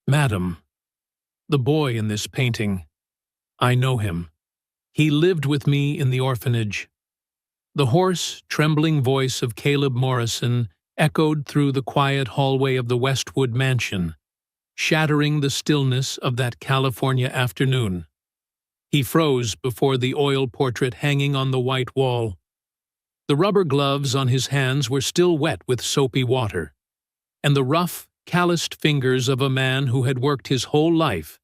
Madam, the boy in this painting, I know him. He lived with me in the orphanage. The hoarse, trembling voice of Caleb Morrison echoed through the quiet hallway of the Westwood mansion, shattering the stillness of that California afternoon. He froze before the oil portrait hanging on the white wall. The rubber gloves on his hands were still wet with soapy water, and the rough, calloused fingers of a man who had worked his whole life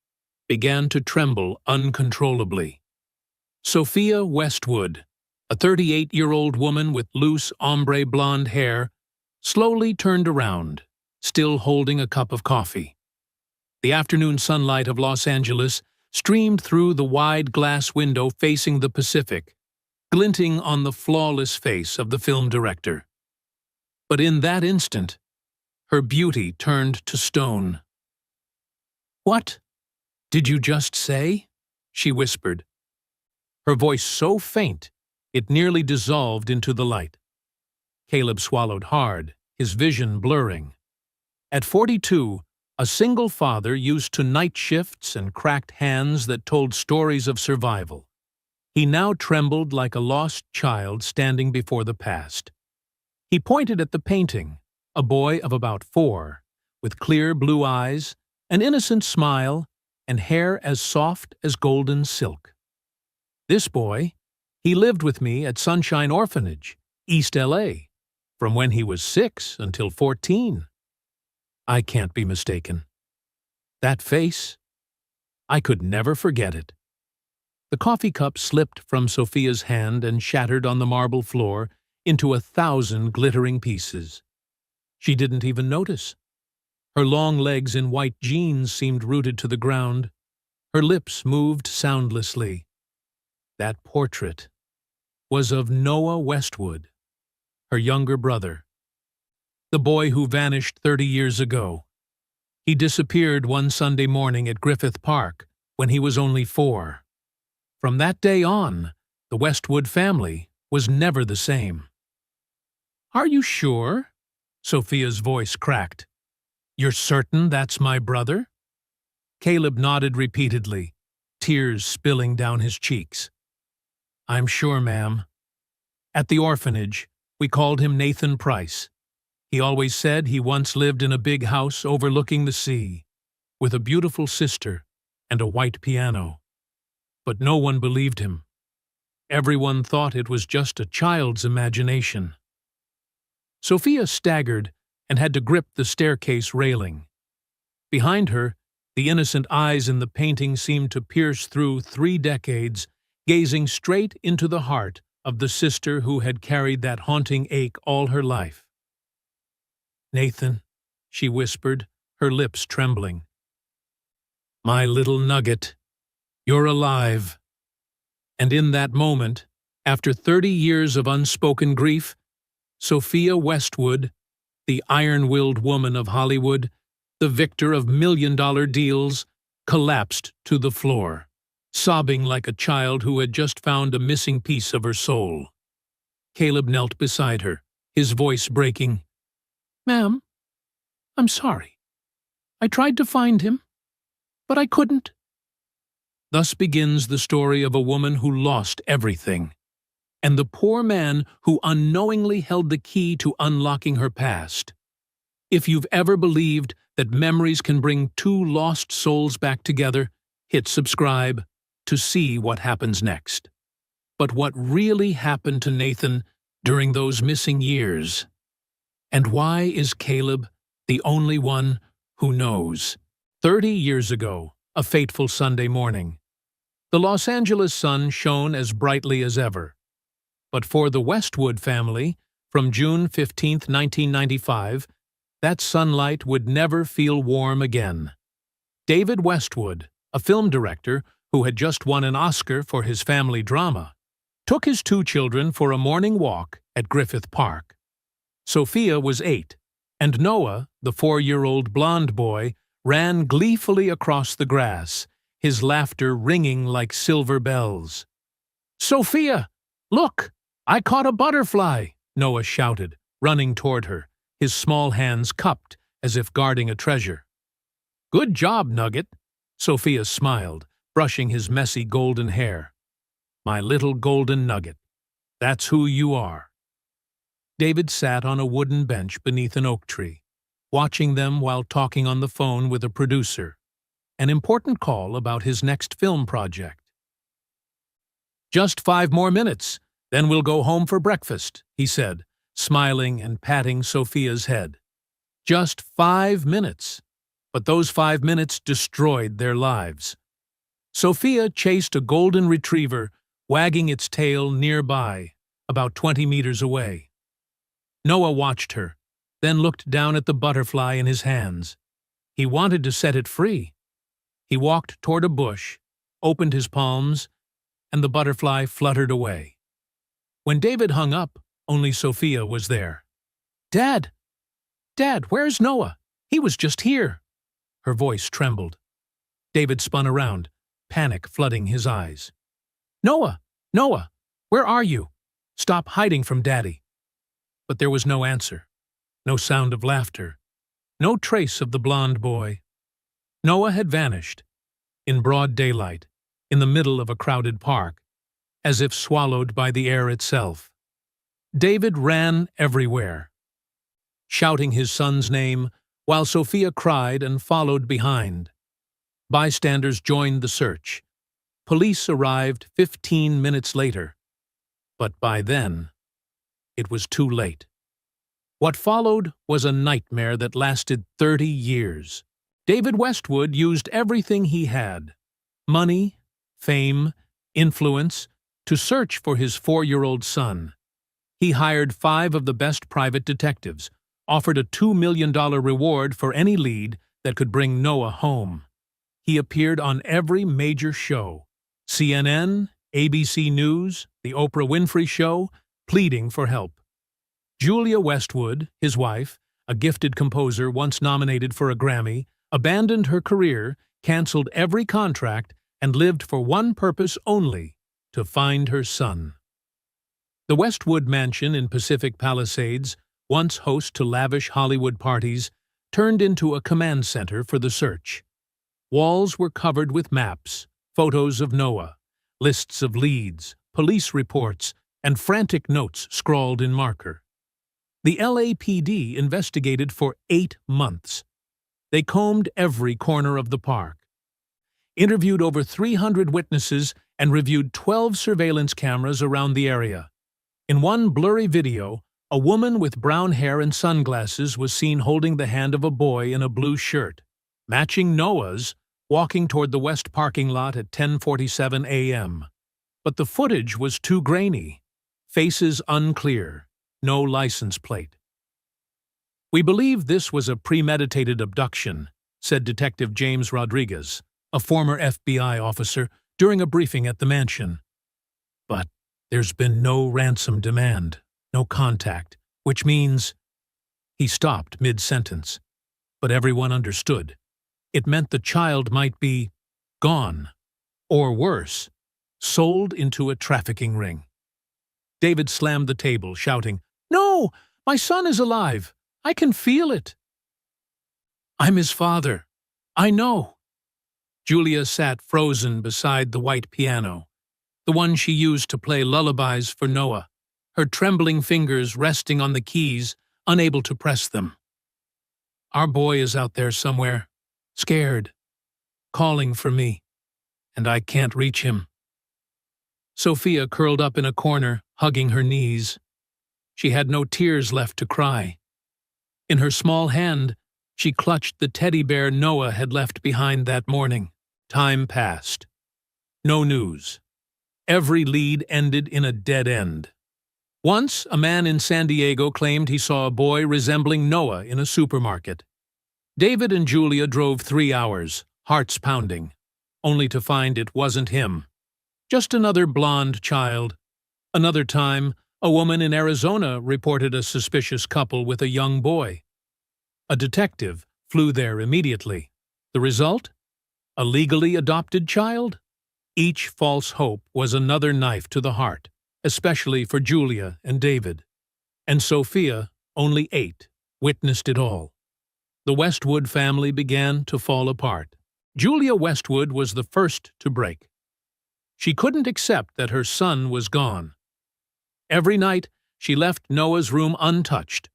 began to tremble uncontrollably. Sophia Westwood, a 38-year-old woman with loose ombre blonde hair, slowly turned around, still holding a cup of coffee. The afternoon sunlight of Los Angeles streamed through the wide glass window facing the Pacific, glinting on the flawless face of the film director. But in that instant, her beauty turned to stone. "What did you just say?" she whispered, her voice so faint it nearly dissolved into the light. Caleb swallowed hard, his vision blurring. At 42, a single father used to night shifts and cracked hands that told stories of survival. He now trembled like a lost child standing before the past. He pointed at the painting, a boy of about 4, with clear blue eyes, an innocent smile, and hair as soft as golden silk. This boy, he lived with me at Sunshine Orphanage, East LA, from when he was 6 until 14. I can't be mistaken. That face, I could never forget it. The coffee cup slipped from Sophia's hand and shattered on the marble floor into 1,000 glittering pieces. She didn't even notice. Her long legs in white jeans seemed rooted to the ground. Her lips moved soundlessly. That portrait was of Noah Westwood, her younger brother, the boy who vanished 30 years ago. He disappeared one Sunday morning at Griffith Park when he was only 4. From that day on, the Westwood family was never the same. "Are you sure?" Sophia's voice cracked. "You're certain that's my brother?" Caleb nodded repeatedly, tears spilling down his cheeks. "I'm sure, ma'am. At the orphanage, we called him Nathan Price. He always said he once lived in a big house overlooking the sea, with a beautiful sister and a white piano. But no one believed him. Everyone thought it was just a child's imagination." Sophia staggered and had to grip the staircase railing. Behind her, the innocent eyes in the painting seemed to pierce through 3 decades, gazing straight into the heart of the sister who had carried that haunting ache all her life. "Nathan," she whispered, her lips trembling. "My little nugget, you're alive." And in that moment, after 30 years of unspoken grief, Sophia Westwood, the iron-willed woman of Hollywood, the victor of million-dollar deals, collapsed to the floor, sobbing like a child who had just found a missing piece of her soul. Caleb knelt beside her, his voice breaking. "Ma'am, I'm sorry. I tried to find him, but I couldn't." Thus begins the story of a woman who lost everything, and the poor man who unknowingly held the key to unlocking her past. If you've ever believed that memories can bring 2 lost souls back together, hit subscribe to see what happens next. But what really happened to Nathan during those missing years? And why is Caleb the only one who knows? 30 years ago, a fateful Sunday morning, the Los Angeles sun shone as brightly as ever. But for the Westwood family, from June 15, 1995, that sunlight would never feel warm again. David Westwood, a film director who had just won an Oscar for his family drama, took his 2 children for a morning walk at Griffith Park. Sophia was 8, and Noah, the 4-year-old blonde boy, ran gleefully across the grass, his laughter ringing like silver bells. "Sophia, look! I caught a butterfly!" Noah shouted, running toward her, his small hands cupped as if guarding a treasure. Good job, Nugget. Sophia smiled, brushing his messy golden hair. My little golden nugget. That's who you are. David sat on a wooden bench beneath an oak tree, watching them while talking on the phone with a producer. An important call about his next film project. Just 5 more minutes, then we'll go home for breakfast, he said, smiling and patting Sophia's head. Just 5 minutes. But those 5 minutes destroyed their lives. Sophia chased a golden retriever, wagging its tail nearby, about 20 meters away. Noah watched her, then looked down at the butterfly in his hands. He wanted to set it free. He walked toward a bush, opened his palms, and the butterfly fluttered away. When David hung up, only Sophia was there. Dad! Dad, where's Noah? He was just here. Her voice trembled. David spun around, panic flooding his eyes. Noah! Noah! Where are you? Stop hiding from Daddy. But there was no answer, no sound of laughter, no trace of the blond boy. Noah had vanished, in broad daylight, in the middle of a crowded park, as if swallowed by the air itself. David ran everywhere, shouting his son's name, while Sophia cried and followed behind. Bystanders joined the search. Police arrived 15 minutes later. But by then, it was too late. What followed was a nightmare that lasted 30 years. David Westwood used everything he had, money, fame, influence, to search for his 4-year-old son. He hired 5 of the best private detectives, offered a $2 million reward for any lead that could bring Noah home. He appeared on every major show, CNN, ABC News, The Oprah Winfrey Show, pleading for help. Julia Westwood, his wife, a gifted composer once nominated for a Grammy, abandoned her career, canceled every contract, and lived for one purpose only, to find her son. The Westwood Mansion in Pacific Palisades, once host to lavish Hollywood parties, turned into a command center for the search. Walls were covered with maps, photos of Noah, lists of leads, police reports, and frantic notes scrawled in marker. The LAPD investigated for 8 months. They combed every corner of the park, interviewed over 300 witnesses, and reviewed 12 surveillance cameras around the area. In one blurry video, a woman with brown hair and sunglasses was seen holding the hand of a boy in a blue shirt, matching Noah's, walking toward the west parking lot at 10:47 a.m. But the footage was too grainy, faces unclear, no license plate. We believe this was a premeditated abduction, said Detective James Rodriguez, a former FBI officer, during a briefing at the mansion. But there's been no ransom demand, no contact, which means... He stopped mid-sentence, but everyone understood. It meant the child might be gone, or worse, sold into a trafficking ring. David slammed the table, shouting, "No! My son is alive! I can feel it!" "I'm his father. I know." Julia sat frozen beside the white piano, the one she used to play lullabies for Noah, her trembling fingers resting on the keys, unable to press them. "Our boy is out there somewhere, scared, calling for me, and I can't reach him." Sophia curled up in a corner, hugging her knees. She had no tears left to cry. In her small hand, she clutched the teddy bear Noah had left behind that morning. Time passed. No news. Every lead ended in a dead end. Once, a man in San Diego claimed he saw a boy resembling Noah in a supermarket. David and Julia drove 3 hours, hearts pounding, only to find it wasn't him. Just another blonde child. Another time, a woman in Arizona reported a suspicious couple with a young boy. A detective flew there immediately. The result? A legally adopted child? Each false hope was another knife to the heart, especially for Julia and David. And Sophia, only 8, witnessed it all. the Westwood family began to fall apart. Julia Westwood was the first to break. She couldn't accept that her son was gone. Every night, she left Noah's room untouched,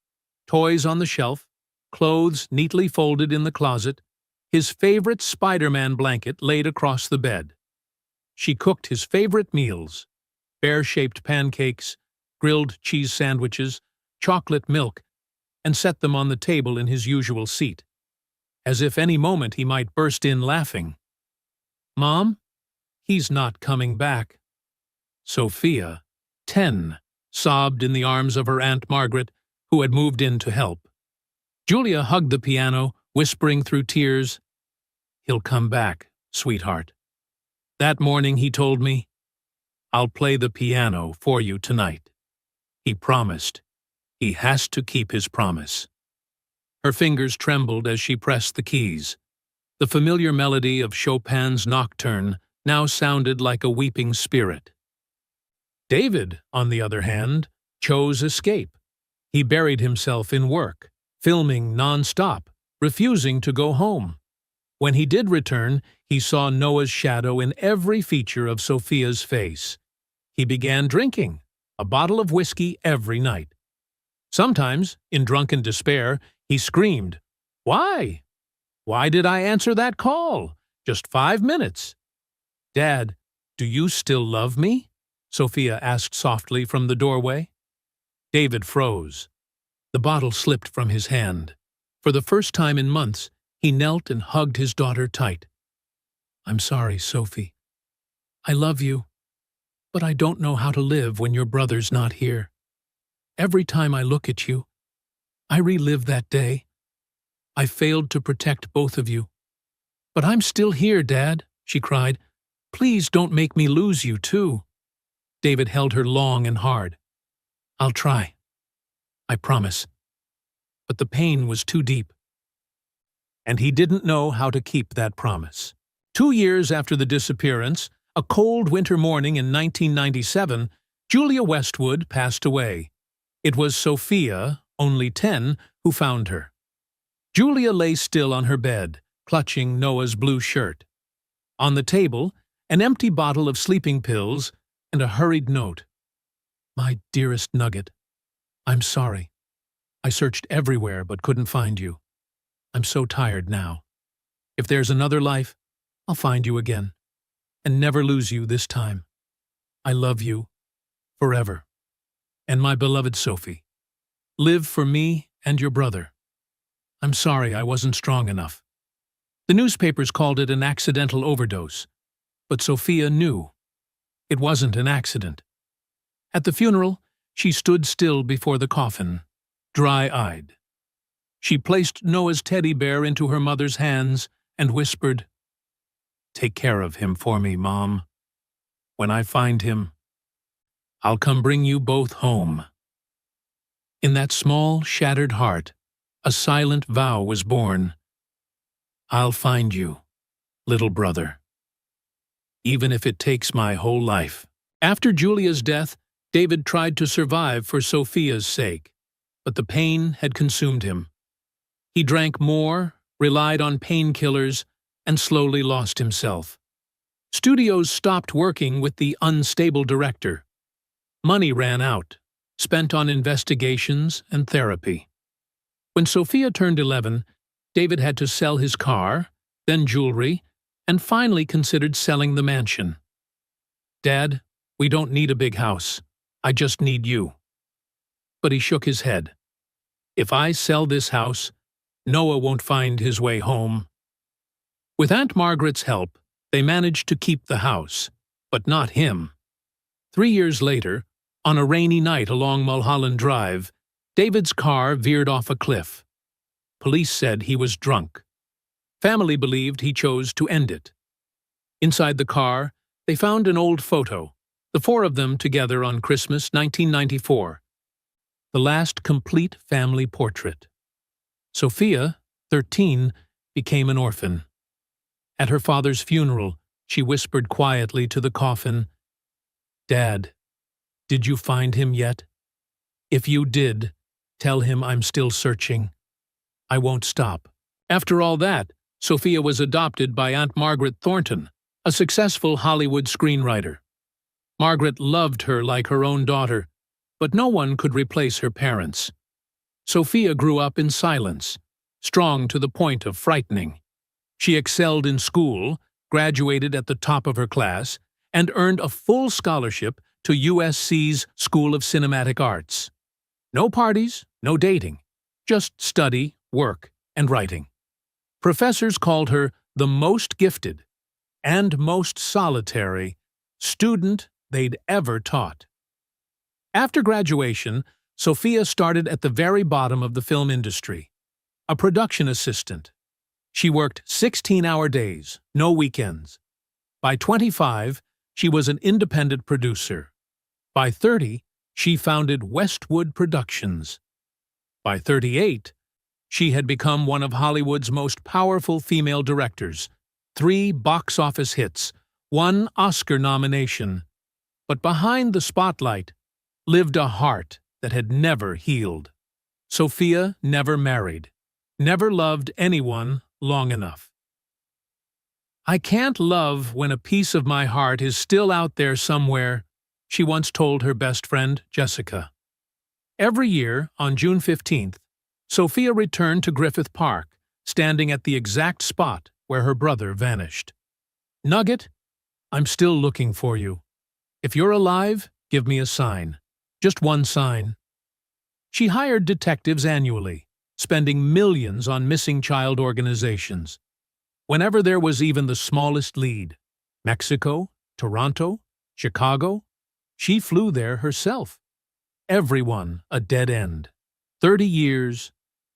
toys on the shelf, clothes neatly folded in the closet, his favorite Spider-Man blanket laid across the bed. She cooked his favorite meals: bear-shaped pancakes, grilled cheese sandwiches, chocolate milk, and set them on the table in his usual seat, as if any moment he might burst in laughing. "Mom, he's not coming back." Sophia, 10, sobbed in the arms of her Aunt Margaret, who had moved in to help. Julia hugged the piano, whispering through tears, "He'll come back, sweetheart." That morning he told me, "I'll play the piano for you tonight." He promised. He has to keep his promise. Her fingers trembled as she pressed the keys. The familiar melody of Chopin's Nocturne now sounded like a weeping spirit. David, on the other hand, chose escape. He buried himself in work, filming non-stop, refusing to go home. When he did return, he saw Noah's shadow in every feature of Sophia's face. He began drinking, a bottle of whiskey every night. Sometimes, in drunken despair, he screamed, "Why? Why did I answer that call? Just 5 minutes." "Dad, do you still love me?" Sophia asked softly from the doorway. David froze. The bottle slipped from his hand. For the first time in months, he knelt and hugged his daughter tight. "I'm sorry, Sophie. I love you, but I don't know how to live when your brother's not here. Every time I look at you, I relive that day. I failed to protect both of you. But I'm still here, Dad," she cried. "Please don't make me lose you, too." David held her long and hard. "I'll try. I promise." But the pain was too deep. And he didn't know how to keep that promise. 2 years after the disappearance, a cold winter morning in 1997, Julia Westwood passed away. It was Sophia, only 10, who found her. Julia lay still on her bed, clutching Noah's blue shirt. On the table, an empty bottle of sleeping pills and a hurried note. "My dearest Nugget, I'm sorry. I searched everywhere but couldn't find you. I'm so tired now. If there's another life, I'll find you again, and never lose you this time. I love you, forever. And my beloved Sophie, live for me and your brother. I'm sorry I wasn't strong enough." The newspapers called it an accidental overdose, but Sophia knew it wasn't an accident. At the funeral, she stood still before the coffin, dry-eyed. She placed Noah's teddy bear into her mother's hands and whispered, "Take care of him for me, Mom. When I find him, I'll come bring you both home." In that small, shattered heart, a silent vow was born. "I'll find you, little brother, even if it takes my whole life." After Julia's death, David tried to survive for Sophia's sake, but the pain had consumed him. He drank more, relied on painkillers, and slowly lost himself. Studios stopped working with the unstable director. Money ran out, spent on investigations and therapy. When Sophia turned 11, David had to sell his car, then jewelry, and finally considered selling the mansion. "Dad, we don't need a big house. I just need you." But he shook his head. "If I sell this house, Noah won't find his way home." With Aunt Margaret's help, they managed to keep the house, but not him. 3 years later, on a rainy night along Mulholland Drive, David's car veered off a cliff. Police said he was drunk. Family believed he chose to end it. Inside the car, they found an old photo, the 4 of them together on Christmas 1994. The last complete family portrait. Sophia, 13, became an orphan. At her father's funeral, she whispered quietly to the coffin, "Dad, did you find him yet? If you did, tell him I'm still searching. I won't stop After all that, Sophia was adopted by Aunt Margaret Thornton, a successful Hollywood screenwriter. Margaret loved her like her own daughter, but no one could replace her parents. Sophia grew up in silence, strong to the point of frightening. She excelled in school, graduated at the top of her class, and earned a full scholarship to USC's School of Cinematic Arts. No parties, no dating, just study, work, and writing. Professors called her the most gifted and most solitary student they'd ever taught. After graduation, Sophia started at the very bottom of the film industry, a production assistant. She worked 16-hour days, no weekends. By 25, she was an independent producer. By 30, she founded Westwood Productions. By 38, she had become one of Hollywood's most powerful female directors, 3 box office hits, 1 Oscar nomination. But behind the spotlight lived a heart that had never healed. Sophia never married, never loved anyone long enough. "I can't love when a piece of my heart is still out there somewhere," she once told her best friend, Jessica. Every year, on June 15th, Sophia returned to Griffith Park, standing at the exact spot where her brother vanished. "Nugget, I'm still looking for you. If you're alive, give me a sign. Just one sign." She hired detectives annually, spending millions on missing child organizations. Whenever there was even the smallest lead, Mexico, Toronto, Chicago, she flew there herself. Everyone a dead end. 30 years,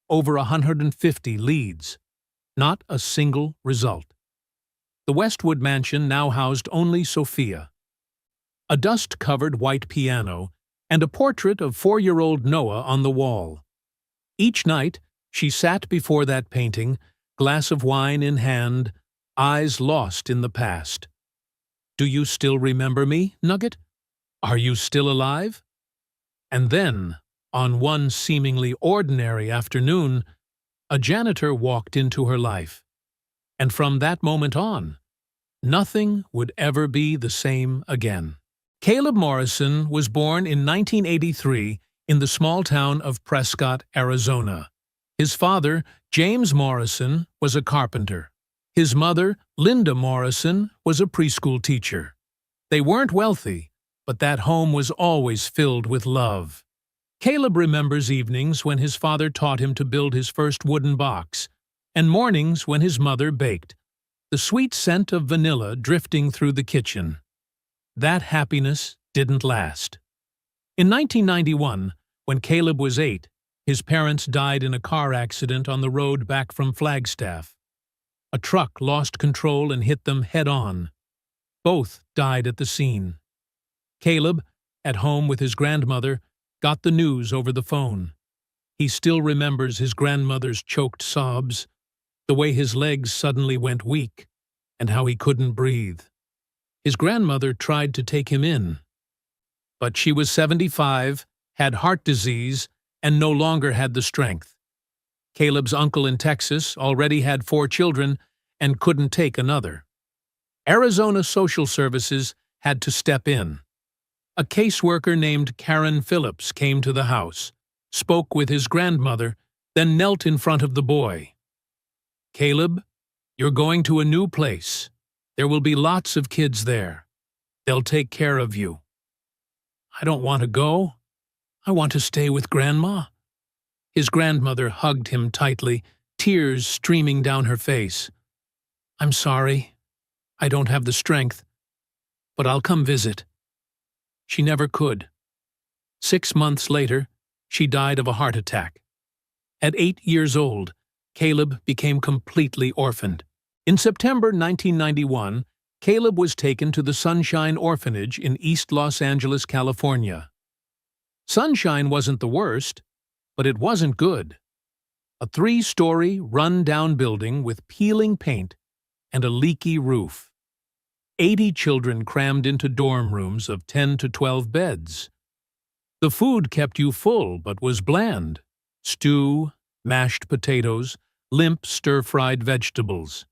over 150 leads. Not a single result. The Westwood mansion now housed only Sophia. A dust-covered white piano and a portrait of 4-year-old Noah on the wall. Each night, she sat before that painting, glass of wine in hand, eyes lost in the past. "Do you still remember me, Nugget? Are you still alive?" And then, on one seemingly ordinary afternoon, a janitor walked into her life. And from that moment on, nothing would ever be the same again. Caleb Morrison was born in 1983 in the small town of Prescott, Arizona. His father, James Morrison, was a carpenter. His mother, Linda Morrison, was a preschool teacher. They weren't wealthy, but that home was always filled with love. Caleb remembers evenings when his father taught him to build his first wooden box, and mornings when his mother baked, the sweet scent of vanilla drifting through the kitchen. That happiness didn't last. In 1991, when Caleb was 8, his parents died in a car accident on the road back from Flagstaff. A truck lost control and hit them head-on. Both died at the scene. Caleb, at home with his grandmother, got the news over the phone. He still remembers his grandmother's choked sobs, the way his legs suddenly went weak, and how he couldn't breathe. His grandmother tried to take him in, but she was 75, had heart disease, and no longer had the strength. Caleb's uncle in Texas already had 4 children and couldn't take another. Arizona Social Services had to step in. A caseworker named Karen Phillips came to the house, spoke with his grandmother, then knelt in front of the boy. "Caleb, you're going to a new place. There will be lots of kids there. They'll take care of you." "I don't want to go. I want to stay with Grandma." His grandmother hugged him tightly, tears streaming down her face. "I'm sorry. I don't have the strength. But I'll come visit." She never could. 6 months later, she died of a heart attack. At 8 years old, Caleb became completely orphaned. In September 1991, Caleb was taken to the Sunshine Orphanage in East Los Angeles, California. Sunshine wasn't the worst, but it wasn't good. A 3-story, run-down building with peeling paint and a leaky roof. 80 children crammed into dorm rooms of 10 to 12 beds. The food kept you full but was bland. Stew, mashed potatoes, limp stir-fried vegetables.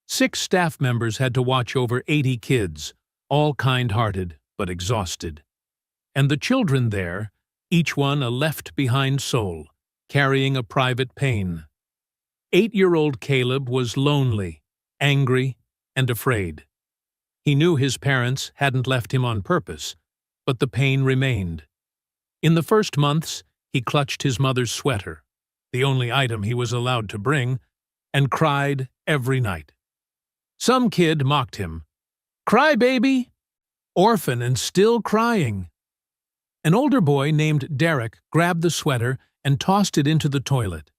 6 staff members had to watch over 80 kids, all kind-hearted but exhausted. And the children there, each one a left-behind soul, carrying a private pain. 8-year-old Caleb was lonely, angry, and afraid. He knew his parents hadn't left him on purpose, but the pain remained. In the first months, he clutched his mother's sweater, the only item he was allowed to bring, and cried every night. Some kid mocked him. "Cry, baby!" Orphan and still crying. An older boy named Derek grabbed the sweater and tossed it into the toilet.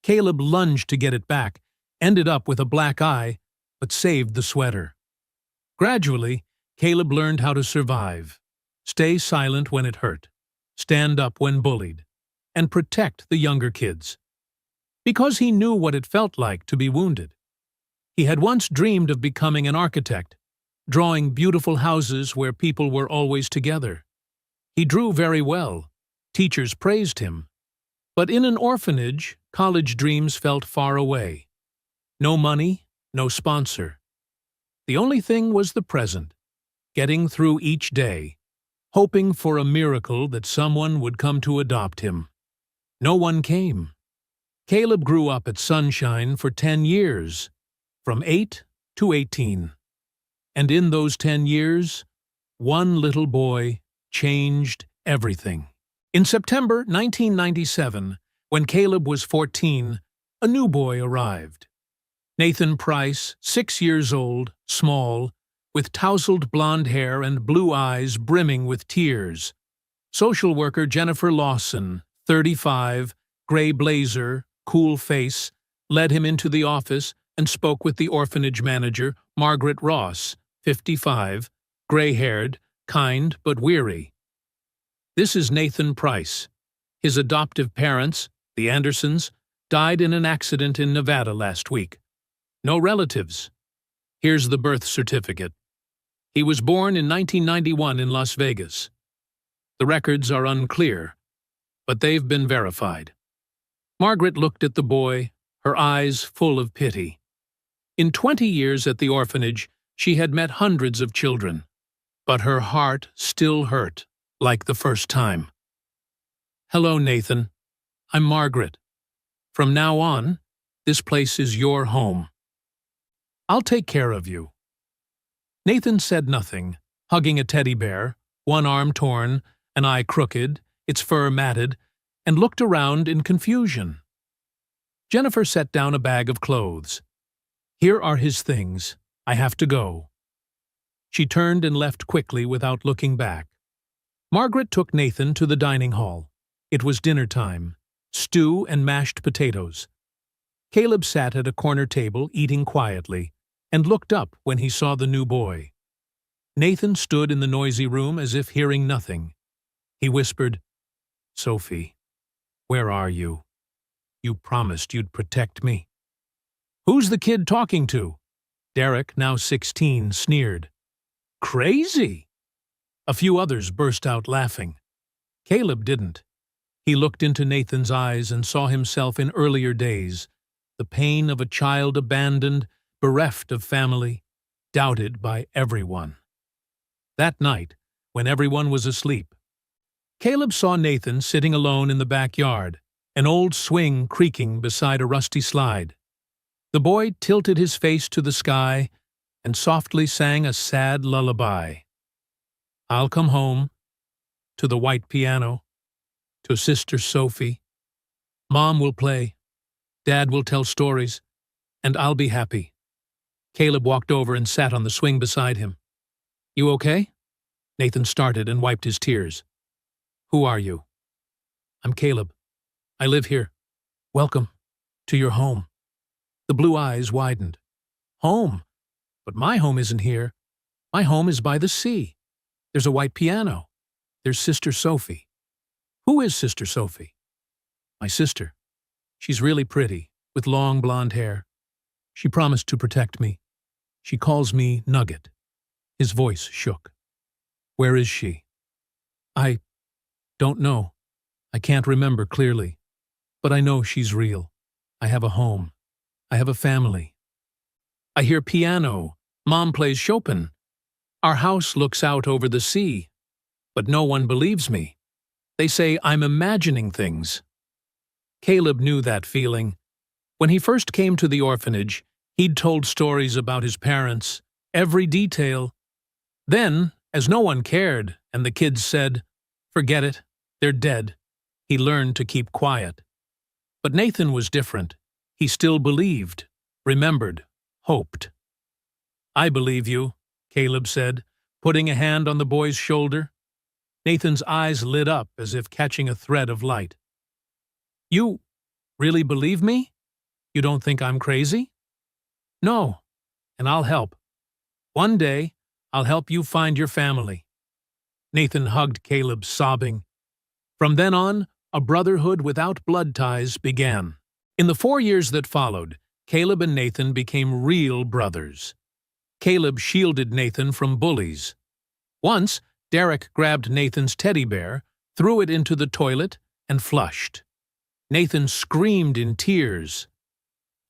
Caleb lunged to get it back, ended up with a black eye, but saved the sweater. Gradually, Caleb learned how to survive, stay silent when it hurt, stand up when bullied, and protect the younger kids. Because he knew what it felt like to be wounded. He had once dreamed of becoming an architect, drawing beautiful houses where people were always together. He drew very well. Teachers praised him. But in an orphanage, college dreams felt far away. No money, no sponsor. The only thing was the present, getting through each day, hoping for a miracle that someone would come to adopt him. No one came. Caleb grew up at Sunshine for 10 years, from 8 to 18. And in those 10 years, one little boy changed everything. In September 1997, when Caleb was 14, a new boy arrived. Nathan Price, 6 years old, small, with tousled blonde hair and blue eyes brimming with tears. Social worker Jennifer Lawson, 35, gray blazer, cool face, led him into the office and spoke with the orphanage manager, Margaret Ross, 55, gray-haired, kind but weary. "This is Nathan Price. His adoptive parents, the Andersons, died in an accident in Nevada last week. No relatives. Here's the birth certificate. He was born in 1991 in Las Vegas. The records are unclear, but they've been verified." Margaret looked at the boy, her eyes full of pity. In 20 years at the orphanage, she had met hundreds of children, but her heart still hurt, like the first time. "Hello, Nathan. I'm Margaret. From now on, this place is your home. I'll take care of you." Nathan said nothing, hugging a teddy bear, one arm torn, an eye crooked, its fur matted, and looked around in confusion. Jennifer set down a bag of clothes. "Here are his things. I have to go." She turned and left quickly without looking back. Margaret took Nathan to the dining hall. It was dinner time, stew and mashed potatoes. Caleb sat at a corner table eating quietly and looked up when he saw the new boy. Nathan stood in the noisy room as if hearing nothing. He whispered, "Sophie, where are you? You promised you'd protect me." "Who's the kid talking to?" Derek, now 16, sneered. "Crazy!" A few others burst out laughing. Caleb didn't. He looked into Nathan's eyes and saw himself in earlier days, the pain of a child abandoned, bereft of family, doubted by everyone. That night, when everyone was asleep, Caleb saw Nathan sitting alone in the backyard, an old swing creaking beside a rusty slide. The boy tilted his face to the sky and softly sang a sad lullaby. "I'll come home, to the white piano, to Sister Sophie. Mom will play, Dad will tell stories, and I'll be happy." Caleb walked over and sat on the swing beside him. "You okay?" Nathan started and wiped his tears. "Who are you?" "I'm Caleb. I live here. Welcome to your home." The blue eyes widened. "Home? But my home isn't here. My home is by the sea. There's a white piano. There's Sister Sophie." "Who is Sister Sophie?" "My sister. She's really pretty, with long blonde hair. She promised to protect me. She calls me Nugget." His voice shook. "Where is she?" "I don't know. I can't remember clearly. But I know she's real. I have a home. I have a family. I hear piano. Mom plays Chopin. Our house looks out over the sea. But no one believes me. They say I'm imagining things. Caleb knew that feeling. When he first came to the orphanage, he'd told stories about his parents, every detail. Then, as no one cared and the kids said, "Forget it, they're dead," he learned to keep quiet. But Nathan was different. He still believed, remembered, hoped. "I believe you," Caleb said, putting a hand on the boy's shoulder. Nathan's eyes lit up as if catching a thread of light. "You really believe me? You don't think I'm crazy?" "No, and I'll help. One day, I'll help you find your family." Nathan hugged Caleb, sobbing. From then on, a brotherhood without blood ties began. In the 4 years that followed, Caleb and Nathan became real brothers. Caleb shielded Nathan from bullies. Once, Derek grabbed Nathan's teddy bear, threw it into the toilet, and flushed. Nathan screamed in tears.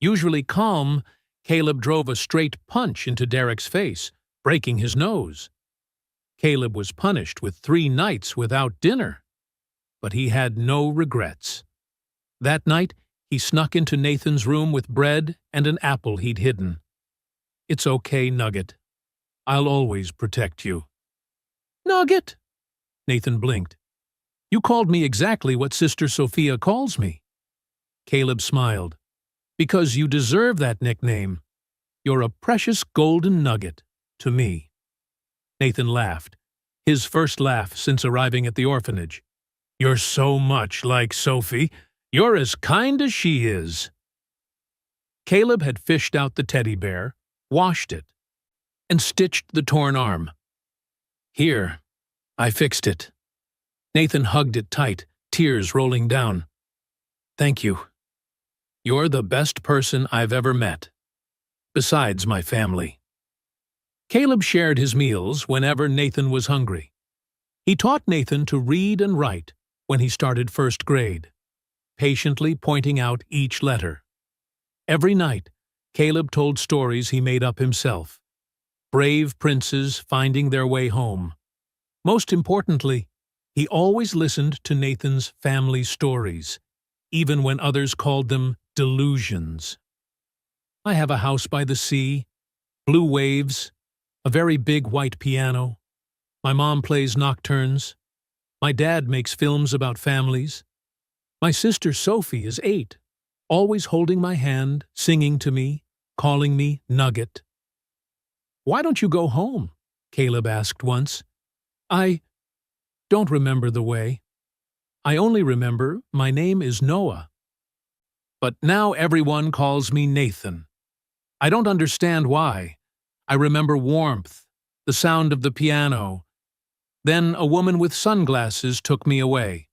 Usually calm, Caleb drove a straight punch into Derek's face, breaking his nose. Caleb was punished with 3 nights without dinner. But he had no regrets. That night, he snuck into Nathan's room with bread and an apple he'd hidden. "It's okay, Nugget. I'll always protect you." "Nugget?" Nathan blinked. "You called me exactly what Sister Sophia calls me." Caleb smiled. "Because you deserve that nickname. You're a precious golden nugget to me." Nathan laughed, his first laugh since arriving at the orphanage. "You're so much like Sophie. You're as kind as she is." Caleb had fished out the teddy bear, washed it, and stitched the torn arm. "Here, I fixed it." Nathan hugged it tight, tears rolling down. "Thank you. You're the best person I've ever met, besides my family." Caleb shared his meals whenever Nathan was hungry. He taught Nathan to read and write when he started 1st grade, patiently pointing out each letter. Every night, Caleb told stories he made up himself. Brave princes finding their way home. Most importantly, he always listened to Nathan's family stories, even when others called them delusions. "I have a house by the sea, blue waves, a very big white piano. My mom plays nocturnes. My dad makes films about families. My sister Sophie is 8, always holding my hand, singing to me, calling me Nugget." "Why don't you go home?" Caleb asked once. "I don't remember the way. I only remember my name is Noah. But now everyone calls me Nathan. I don't understand why. I remember warmth, the sound of the piano. Then a woman with sunglasses took me away.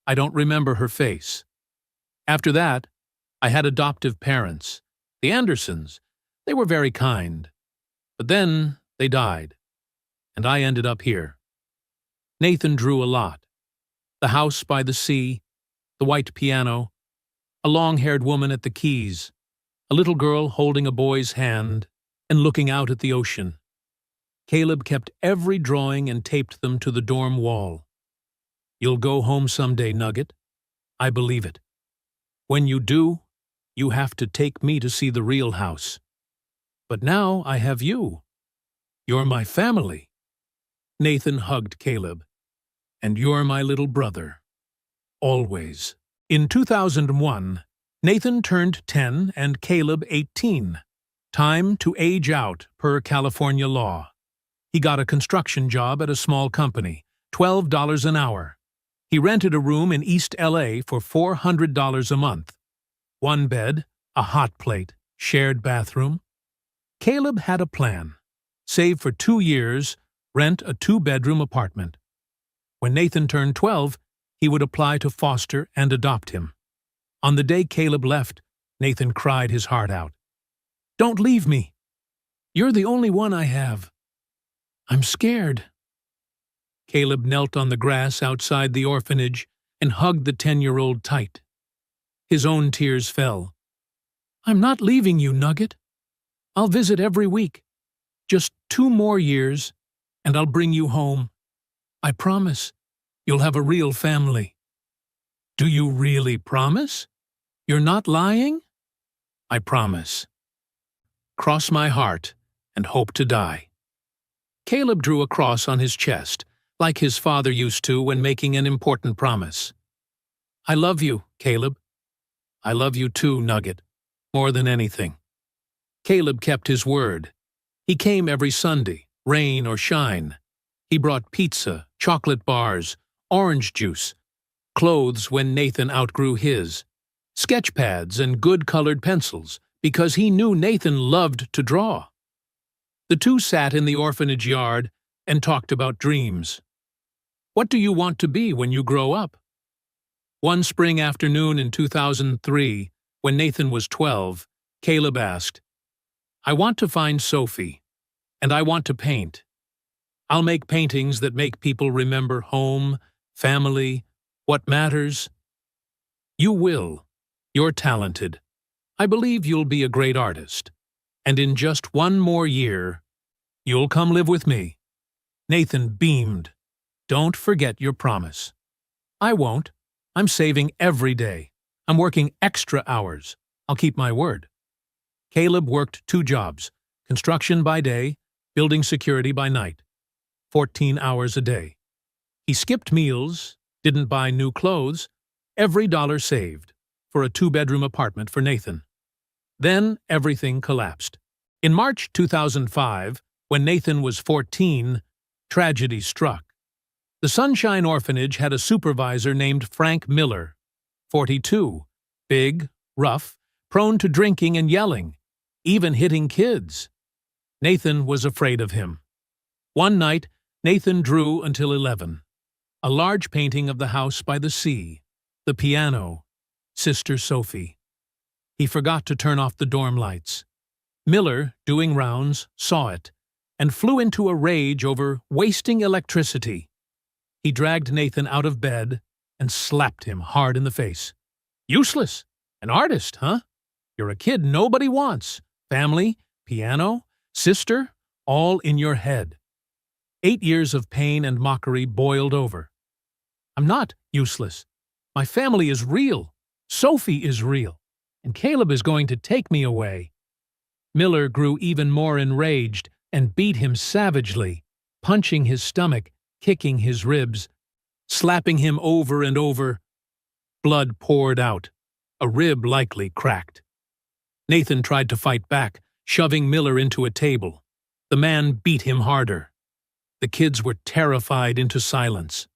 I don't remember her face. After that, I had adoptive parents, the Andersons. They were very kind. But then they died, and I ended up here." Nathan drew a lot. The house by the sea, the white piano, a long-haired woman at the keys, a little girl holding a boy's hand and looking out at the ocean. Caleb kept every drawing and taped them to the dorm wall. "You'll go home someday, Nugget. I believe it. When you do, you have to take me to see the real house. But now I have you. You're my family." Nathan hugged Caleb. "And you're my little brother. Always." In 2001, Nathan turned 10 and Caleb 18. Time to age out per California law. He got a construction job at a small company, $12 an hour. He rented a room in East LA for $400 a month. 1 bed, a hot plate, shared bathroom. Caleb had a plan. Save for 2 years, rent a 2-bedroom apartment. When Nathan turned 12, he would apply to foster and adopt him. On the day Caleb left, Nathan cried his heart out. "Don't leave me. You're the only one I have. I'm scared." Caleb knelt on the grass outside the orphanage and hugged the 10-year-old tight. His own tears fell. I'm not leaving you, Nugget. I'll visit every week. Just 2 more years, and I'll bring you home. I promise. You'll have a real family. Do you really promise? You're not lying? I promise. Cross my heart and hope to die. Caleb drew a cross on his chest, like his father used to when making an important promise. I love you, Caleb. I love you too, Nugget, more than anything. Caleb kept his word. He came every Sunday, rain or shine. He brought pizza, chocolate bars, orange juice, clothes when Nathan outgrew his, sketch pads and good colored pencils, because he knew Nathan loved to draw. The two sat in the orphanage yard and talked about dreams. What do you want to be when you grow up? One spring afternoon in 2003, when Nathan was 12, Caleb asked, I want to find Sophie, and I want to paint. I'll make paintings that make people remember home, family, what matters. You will. You're talented. I believe you'll be a great artist. And in just 1 more year, you'll come live with me. Nathan beamed. Don't forget your promise. I won't. I'm saving every day. I'm working extra hours. I'll keep my word. Caleb worked 2 jobs, construction by day, building security by night, 14 hours a day. He skipped meals, didn't buy new clothes, every dollar saved, for a 2-bedroom apartment for Nathan. Then everything collapsed. In March 2005, when Nathan was 14, tragedy struck. The Sunshine Orphanage had a supervisor named Frank Miller, 42, big, rough, prone to drinking and yelling, even hitting kids. Nathan was afraid of him. One night, Nathan drew until 11. A large painting of the house by the sea, the piano, Sister Sophie. He forgot to turn off the dorm lights. Miller, doing rounds, saw it, and flew into a rage over wasting electricity. He dragged Nathan out of bed and slapped him hard in the face. Useless! An artist, huh? You're a kid nobody wants. Family, piano, sister, all in your head. 8 years of pain and mockery boiled over. I'm not useless. My family is real. Sophie is real. And Caleb is going to take me away. Miller grew even more enraged and beat him savagely, punching his stomach, kicking his ribs, slapping him over and over. Blood poured out. A rib likely cracked. Nathan tried to fight back, shoving Miller into a table. The man beat him harder. The kids were terrified into silence.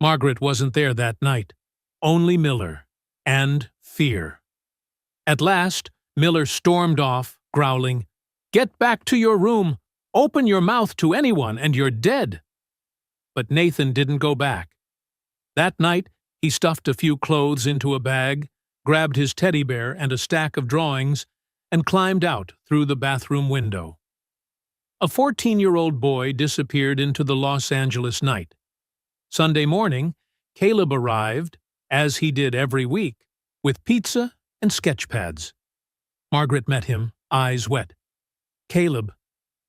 Margaret wasn't there that night. Only Miller. And fear. At last, Miller stormed off, growling, "Get back to your room! Open your mouth to anyone and you're dead!" But Nathan didn't go back. That night, he stuffed a few clothes into a bag, grabbed his teddy bear and a stack of drawings, and climbed out through the bathroom window. A 14-year-old boy disappeared into the Los Angeles night. Sunday morning, Caleb arrived, as he did every week, with pizza and sketch pads. Margaret met him, eyes wet. "Caleb,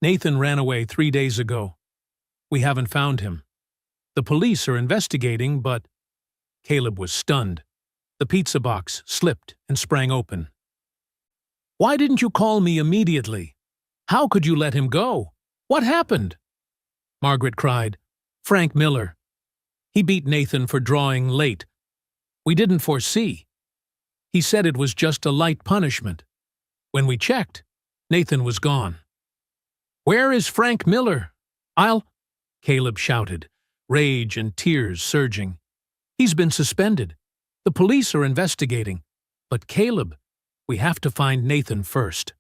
Nathan ran away 3 days ago. We haven't found him. The police are investigating, but—" Caleb was stunned. The pizza box slipped and sprang open. "Why didn't you call me immediately? How could you let him go? What happened?" Margaret cried. "Frank Miller. He beat Nathan for drawing late. We didn't foresee. He said it was just a light punishment. When we checked, Nathan was gone." "Where is Frank Miller? I'll—" Caleb shouted, rage and tears surging. "He's been suspended. The police are investigating. But Caleb, we have to find Nathan first."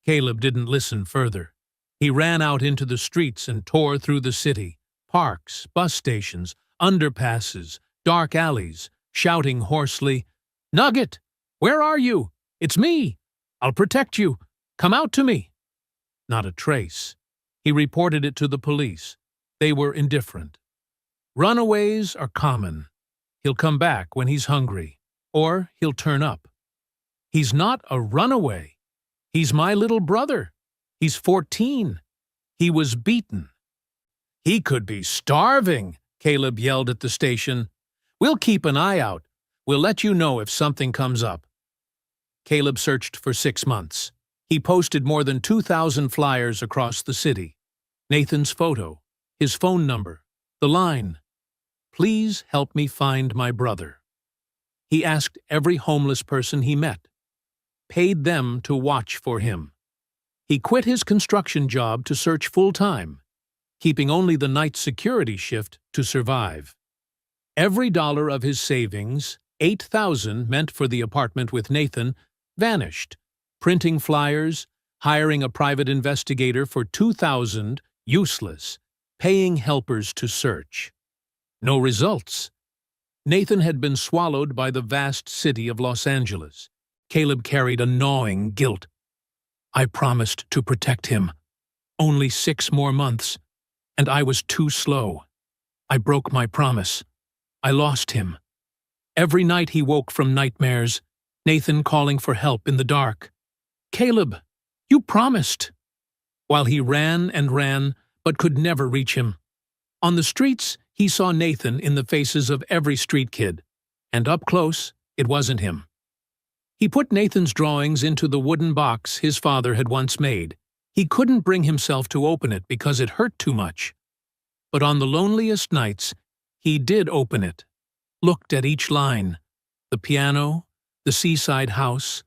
Caleb didn't listen further. He ran out into the streets and tore through the city, parks, bus stations, underpasses, dark alleys, shouting hoarsely, "Nugget! Where are you? It's me! I'll protect you! Come out to me!" Not a trace. He reported it to the police. They were indifferent. Runaways are common. He'll come back when he's hungry, or he'll turn up. He's not a runaway. He's my little brother. He's 14. He was beaten. He could be starving, Caleb yelled at the station. We'll keep an eye out. We'll let you know if something comes up. Caleb searched for 6 months. He posted more than 2,000 flyers across the city. Nathan's photo, his phone number, the line, "Please help me find my brother." He asked every homeless person he met, paid them to watch for him. He quit his construction job to search full-time, keeping only the night security shift to survive. Every dollar of his savings, $8,000 meant for the apartment with Nathan, vanished, printing flyers, hiring a private investigator for $2,000, useless, paying helpers to search. No results. Nathan had been swallowed by the vast city of Los Angeles. Caleb carried a gnawing guilt. I promised to protect him. Only 6 more months, and I was too slow. I broke my promise. I lost him. Every night he woke from nightmares, Nathan calling for help in the dark. Caleb, you promised. While he ran and ran, but could never reach him. On the streets, he saw Nathan in the faces of every street kid, and up close, it wasn't him. He put Nathan's drawings into the wooden box his father had once made. He couldn't bring himself to open it because it hurt too much. But on the loneliest nights, he did open it, looked at each line, the piano, the seaside house,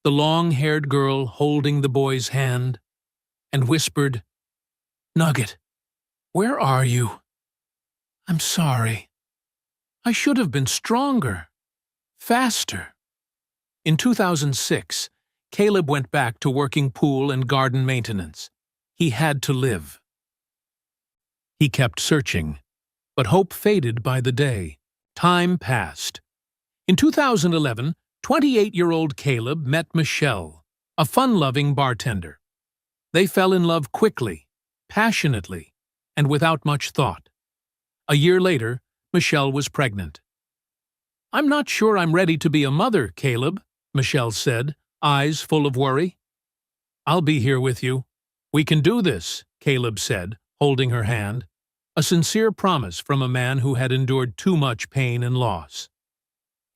the long-haired girl holding the boy's hand, and whispered, "Nugget, where are you? I'm sorry. I should have been stronger, faster." In 2006, Caleb went back to working pool and garden maintenance. He had to live. He kept searching, but hope faded by the day. Time passed. In 2011, 28-year-old Caleb met Michelle, a fun-loving bartender. They fell in love quickly, passionately, and without much thought. A year later, Michelle was pregnant. "I'm not sure I'm ready to be a mother, Caleb," Michelle said, eyes full of worry. "I'll be here with you. We can do this," Caleb said, holding her hand, a sincere promise from a man who had endured too much pain and loss.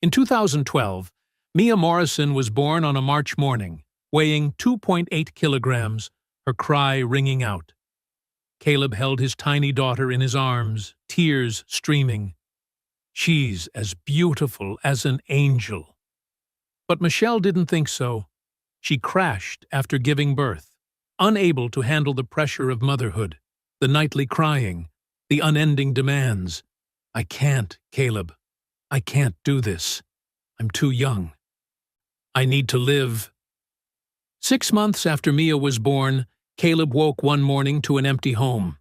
In 2012, Mia Morrison was born on a March morning, weighing 2.8 kilograms, her cry ringing out. Caleb held his tiny daughter in his arms, tears streaming. "She's as beautiful as an angel." But Michelle didn't think so. She crashed after giving birth, unable to handle the pressure of motherhood, the nightly crying, the unending demands. "I can't, Caleb. I can't do this. I'm too young. I need to live." 6 months after Mia was born, Caleb woke one morning to an empty home.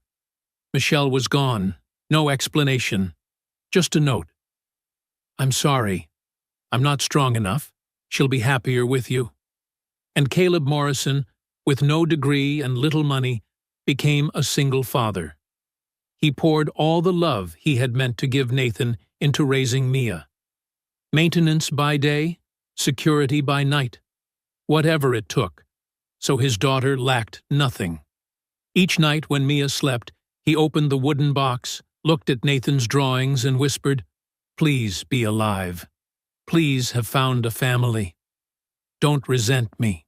Michelle was gone. No explanation. Just a note. "I'm sorry. I'm not strong enough. She'll be happier with you." And Caleb Morrison, with no degree and little money, became a single father. He poured all the love he had meant to give Nathan into raising Mia. Maintenance by day, security by night. Whatever it took, so his daughter lacked nothing. Each night when Mia slept, he opened the wooden box, looked at Nathan's drawings and whispered, "Please be alive. Please have found a family. Don't resent me."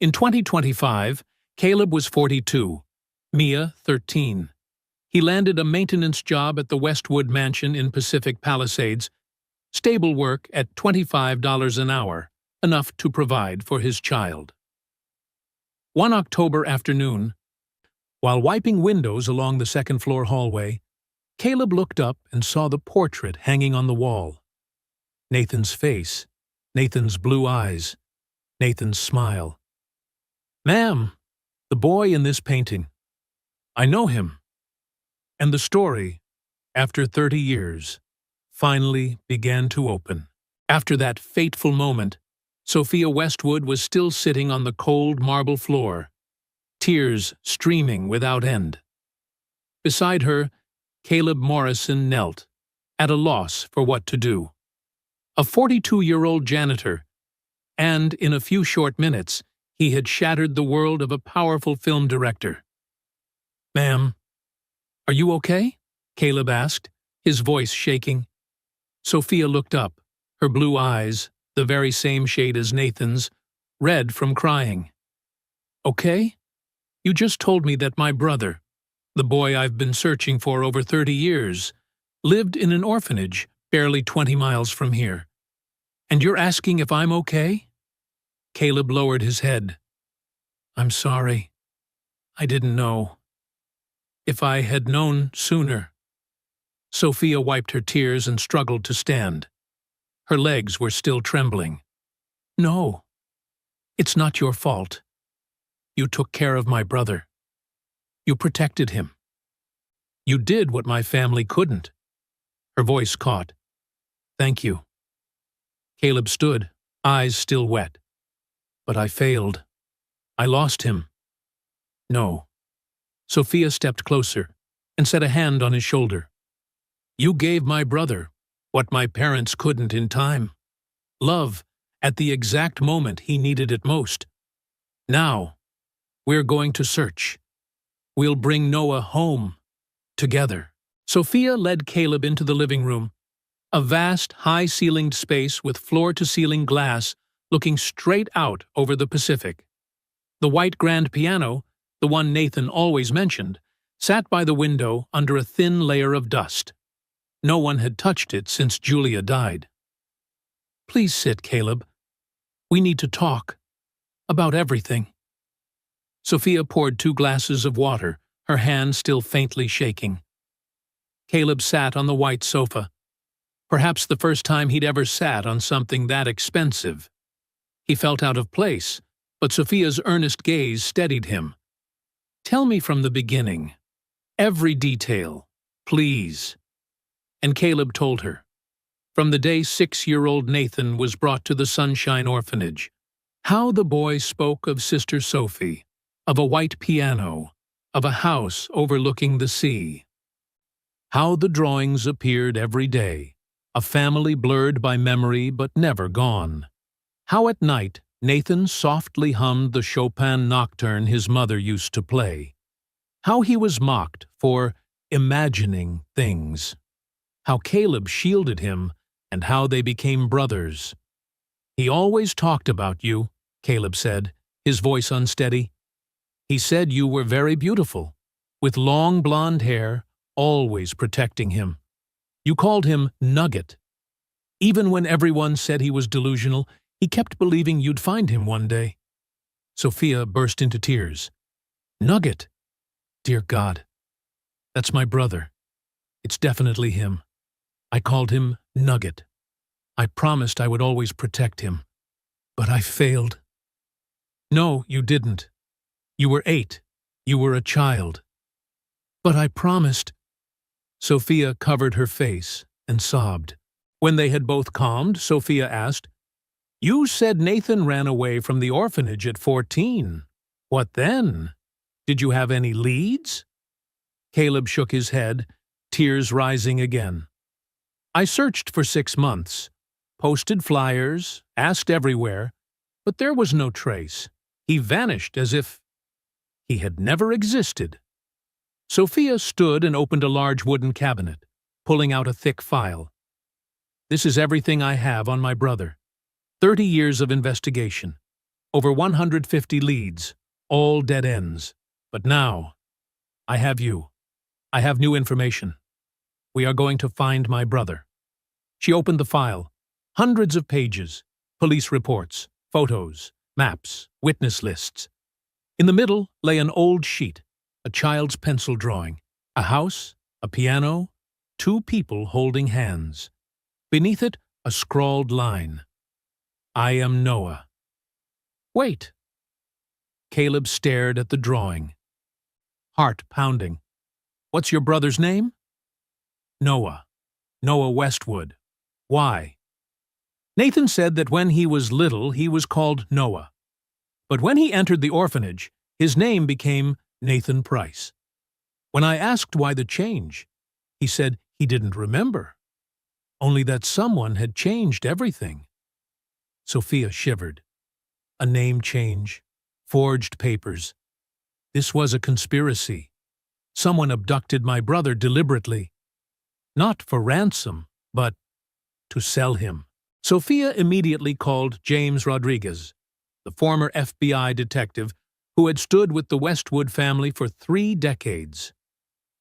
In 2025, Caleb was 42, Mia 13. He landed a maintenance job at the Westwood Mansion in Pacific Palisades, stable work at $25 an hour, enough to provide for his child. One October afternoon, while wiping windows along the second-floor hallway, Caleb looked up and saw the portrait hanging on the wall. Nathan's face, Nathan's blue eyes, Nathan's smile. "Ma'am, the boy in this painting. I know him." And the story, after 30 years, finally began to open. After that fateful moment, Sophia Westwood was still sitting on the cold marble floor, tears streaming without end. Beside her, Caleb Morrison knelt, at a loss for what to do. A 42-year-old janitor, and in a few short minutes, he had shattered the world of a powerful film director. "Ma'am, are you okay?" Caleb asked, his voice shaking. Sophia looked up, her blue eyes, the very same shade as Nathan's, red from crying. "Okay? You just told me that my brother, the boy I've been searching for over 30 years, lived in an orphanage barely 20 miles from here. And you're asking if I'm okay?" Caleb lowered his head. "I'm sorry. I didn't know. If I had known sooner." Sophia wiped her tears and struggled to stand. Her legs were still trembling. "No, it's not your fault. You took care of my brother. You protected him. You did what my family couldn't." Her voice caught. "Thank you." Caleb stood, eyes still wet. "But I failed. I lost him." "No." Sophia stepped closer and set a hand on his shoulder. "You gave my brother what my parents couldn't in time. Love, at the exact moment he needed it most. Now, we're going to search. We'll bring Noah home, together." Sophia led Caleb into the living room, a vast, high-ceilinged space with floor-to-ceiling glass looking straight out over the Pacific. The white grand piano, the one Nathan always mentioned, sat by the window under a thin layer of dust. No one had touched it since Julia died. "Please sit, Caleb. We need to talk. About everything." Sophia poured 2 glasses of water, her hand still faintly shaking. Caleb sat on the white sofa. Perhaps the first time he'd ever sat on something that expensive. He felt out of place, but Sophia's earnest gaze steadied him. "Tell me from the beginning. Every detail, please." And Caleb told her. From the day 6-year-old Nathan was brought to the Sunshine Orphanage. How the boy spoke of Sister Sophie, of a white piano, of a house overlooking the sea. How the drawings appeared every day, a family blurred by memory but never gone. How at night Nathan softly hummed the Chopin nocturne his mother used to play. How he was mocked for imagining things. How Caleb shielded him, and how they became brothers. "He always talked about you," Caleb said, his voice unsteady. "He said you were very beautiful, with long blonde hair, always protecting him. You called him Nugget. Even when everyone said he was delusional, he kept believing you'd find him one day." Sophia burst into tears. "Nugget? Dear God, that's my brother. It's definitely him. I called him Nugget. I promised I would always protect him. But I failed." "No, you didn't. You were 8. You were a child." "But I promised." Sophia covered her face and sobbed. When they had both calmed, Sophia asked, "You said Nathan ran away from the orphanage at 14. What then? Did you have any leads?" Caleb shook his head, tears rising again. "I searched for 6 months, posted flyers, asked everywhere, but there was no trace. He vanished as if he had never existed." Sophia stood and opened a large wooden cabinet, pulling out a thick file. "This is everything I have on my brother. 30 years of investigation, over 150 leads, all dead ends. But now, I have you. I have new information. We are going to find my brother." She opened the file. Hundreds of pages, police reports, photos, maps, witness lists. In the middle lay an old sheet, a child's pencil drawing, a house, a piano, 2 people holding hands. Beneath it, a scrawled line. "I am Noah." "Wait." Caleb stared at the drawing. Heart pounding. "What's your brother's name?" "Noah. Noah Westwood. Why?" "Nathan said that when he was little he was called Noah. But when he entered the orphanage, his name became Nathan Price. When I asked why the change, he said he didn't remember, only that someone had changed everything." Sophia shivered. a name change, forged papers. This was a conspiracy. Someone abducted my brother deliberately. Not for ransom, but to sell him. Sophia immediately called James Rodriguez, the former FBI detective who had stood with the Westwood family for 3 decades.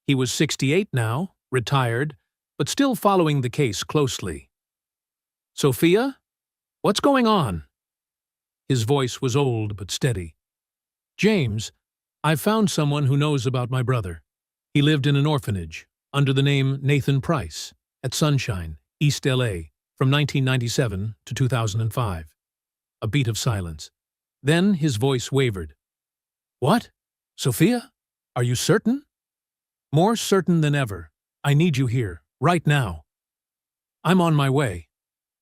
He was 68 now, retired, but still following the case closely. "Sophia? What's going on?" His voice was old but steady. "James, I've found someone who knows about my brother. He lived in an orphanage, under the name Nathan Price, at Sunshine, East L.A., from 1997 to 2005. A beat of silence. Then his voice wavered. "What? Sophia? Are you certain?" "More certain than ever. I need you here, right now." "I'm on my way."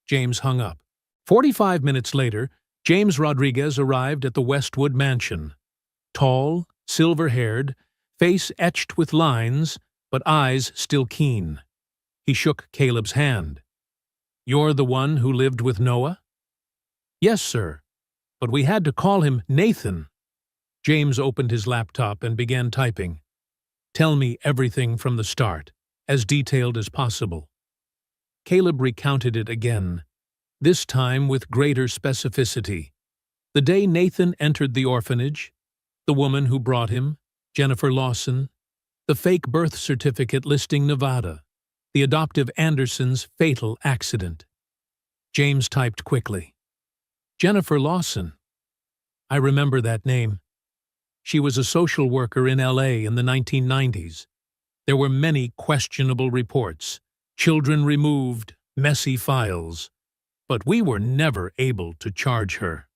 James hung up. 45 minutes later, James Rodriguez arrived at the Westwood mansion. Tall, silver-haired, face etched with lines, but eyes still keen. He shook Caleb's hand. "You're the one who lived with Noah?" "Yes, sir. But we had to call him Nathan." James opened his laptop and began typing. "Tell me everything from the start, as detailed as possible." Caleb recounted it again, this time with greater specificity. The day Nathan entered the orphanage, the woman who brought him, Jennifer Lawson, the fake birth certificate listing Nevada, the adoptive Anderson's fatal accident. James typed quickly. "Jennifer Lawson. I remember that name. She was a social worker in L.A. in the 1990s. There were many questionable reports, children removed, messy files. But we were never able to charge her."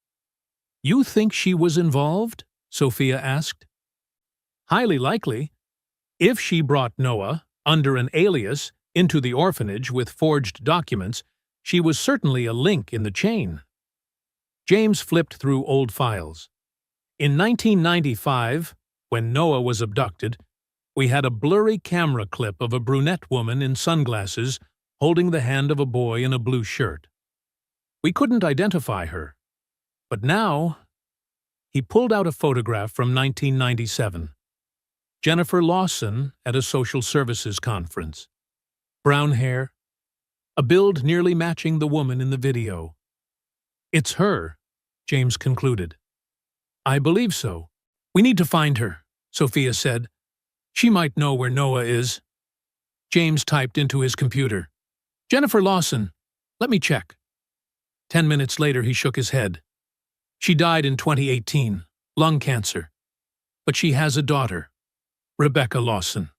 "You think she was involved?" Sophia asked. "Highly likely. If she brought Noah, under an alias, into the orphanage with forged documents, she was certainly a link in the chain." James flipped through old files. "In 1995, when Noah was abducted, we had a blurry camera clip of a brunette woman in sunglasses holding the hand of a boy in a blue shirt. We couldn't identify her. But now—" He pulled out a photograph from 1997. Jennifer Lawson at a social services conference. Brown hair, a build nearly matching the woman in the video. "It's her," James concluded. "I believe so. We need to find her," Sophia said. "She might know where Noah is." James typed into his computer. "Jennifer Lawson. Let me check." 10 minutes later, he shook his head. "She died in 2018, lung cancer. But she has a daughter, Rebecca Lawson,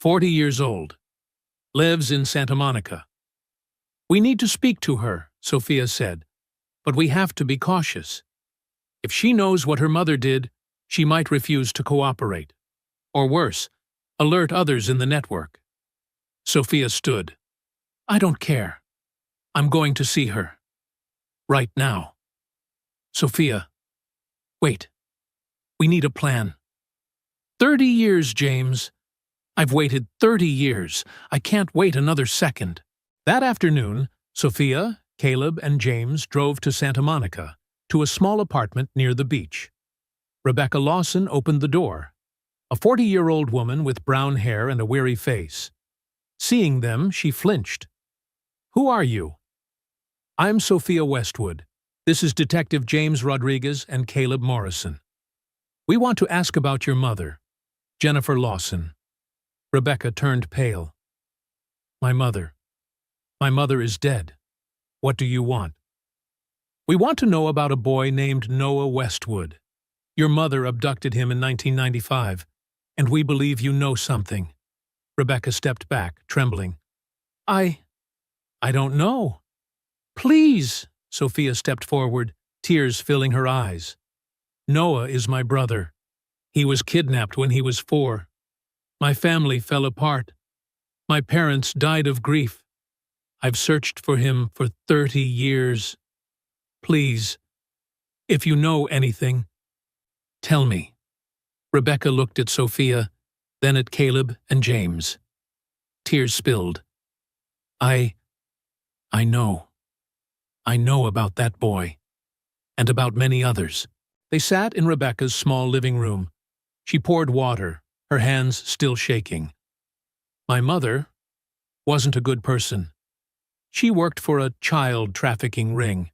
40 years old, lives in Santa Monica." "We need to speak to her," Sophia said, "but we have to be cautious. If she knows what her mother did, she might refuse to cooperate. Or worse, alert others in the network." Sophia stood. "I don't care. I'm going to see her. Right now." "Sophia, wait. We need a plan." 30 years, James. I've waited 30 years. I can't wait another second." That afternoon, Sophia, Caleb, and James drove to Santa Monica, to a small apartment near the beach. Rebecca Lawson opened the door, a 40-year-old woman with brown hair and a weary face. Seeing them, she flinched. "Who are you?" "I'm Sophia Westwood. This is Detective James Rodriguez and Caleb Morrison. We want to ask about your mother, Jennifer Lawson." Rebecca turned pale. My mother is dead. What do you want?" "We want to know about a boy named Noah Westwood. Your mother abducted him in 1995, and we believe you know something." Rebecca stepped back, trembling. I don't know." "Please," Sophia stepped forward, tears filling her eyes. "Noah is my brother. He was kidnapped when he was 4. My family fell apart. My parents died of grief. I've searched for him for 30 years. Please, if you know anything, tell me." Rebecca looked at Sophia, then at Caleb and James. Tears spilled. I know. I know about that boy. and about many others. They sat in Rebecca's small living room. She poured water, her hands still shaking. My mother wasn't a good person. She worked for a child trafficking ring.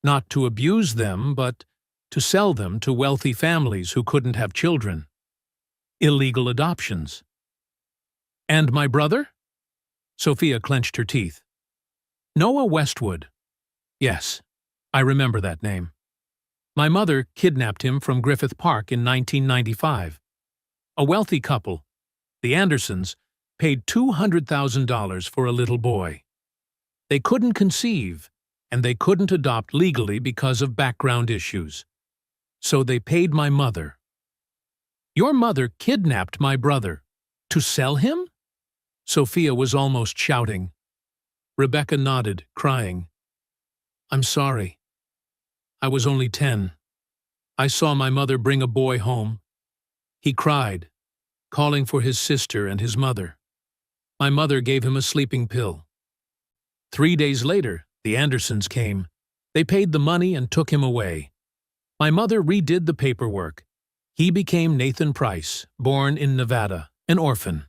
Not to abuse them, but to sell them to wealthy families who couldn't have children. Illegal adoptions. And my brother? Sophia clenched her teeth. Noah Westwood. Yes, I remember that name. My mother kidnapped him from Griffith Park in 1995. A wealthy couple, the Andersons, paid $200,000 for a little boy. They couldn't conceive, and they couldn't adopt legally because of background issues. So they paid my mother. Your mother kidnapped my brother. To sell him? Sophia was almost shouting. Rebecca nodded, crying. I'm sorry. I was only 10. I saw my mother bring a boy home. He cried, calling for his sister and his mother. My mother gave him a sleeping pill. 3 days later, the Andersons came. They paid the money and took him away. My mother redid the paperwork. He became Nathan Price, born in Nevada, an orphan.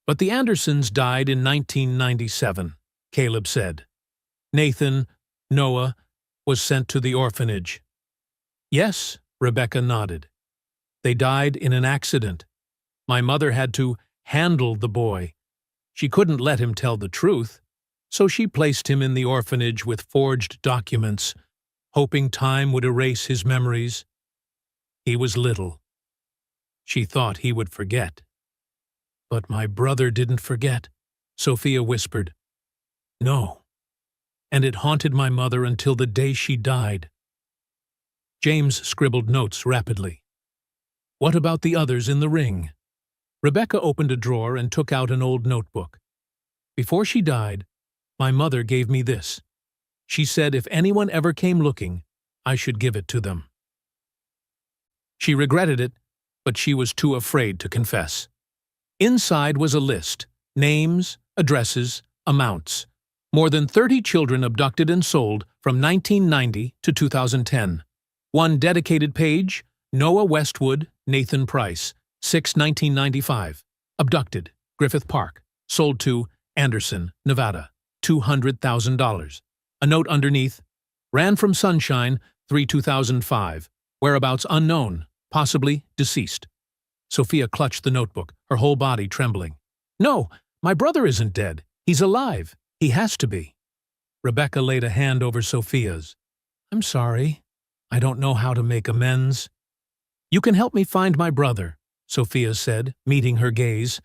But the Andersons died in 1997, Caleb said. Nathan, Noah, was sent to the orphanage. Yes, Rebecca nodded. They died in an accident. My mother had to handle the boy. She couldn't let him tell the truth, so she placed him in the orphanage with forged documents, hoping time would erase his memories. He was little. She thought he would forget. But my brother didn't forget, Sophia whispered. No. And it haunted my mother until the day she died. James scribbled notes rapidly. What about the others in the ring? Rebecca opened a drawer and took out an old notebook. Before she died, my mother gave me this. She said if anyone ever came looking, I should give it to them. She regretted it, but she was too afraid to confess. Inside was a list, names, addresses, amounts. More than 30 children abducted and sold from 1990 to 2010. One dedicated page, Noah Westwood, Nathan Price, 6/1995. Abducted, Griffith Park, sold to Anderson, Nevada, $200,000. A note underneath, ran from Sunshine, 3/2005. Whereabouts unknown, possibly deceased. Sophia clutched the notebook, her whole body trembling. No, my brother isn't dead. He's alive. He has to be. Rebecca laid a hand over Sophia's. I'm sorry. I don't know how to make amends. You can help me find my brother, Sophia said, meeting her gaze.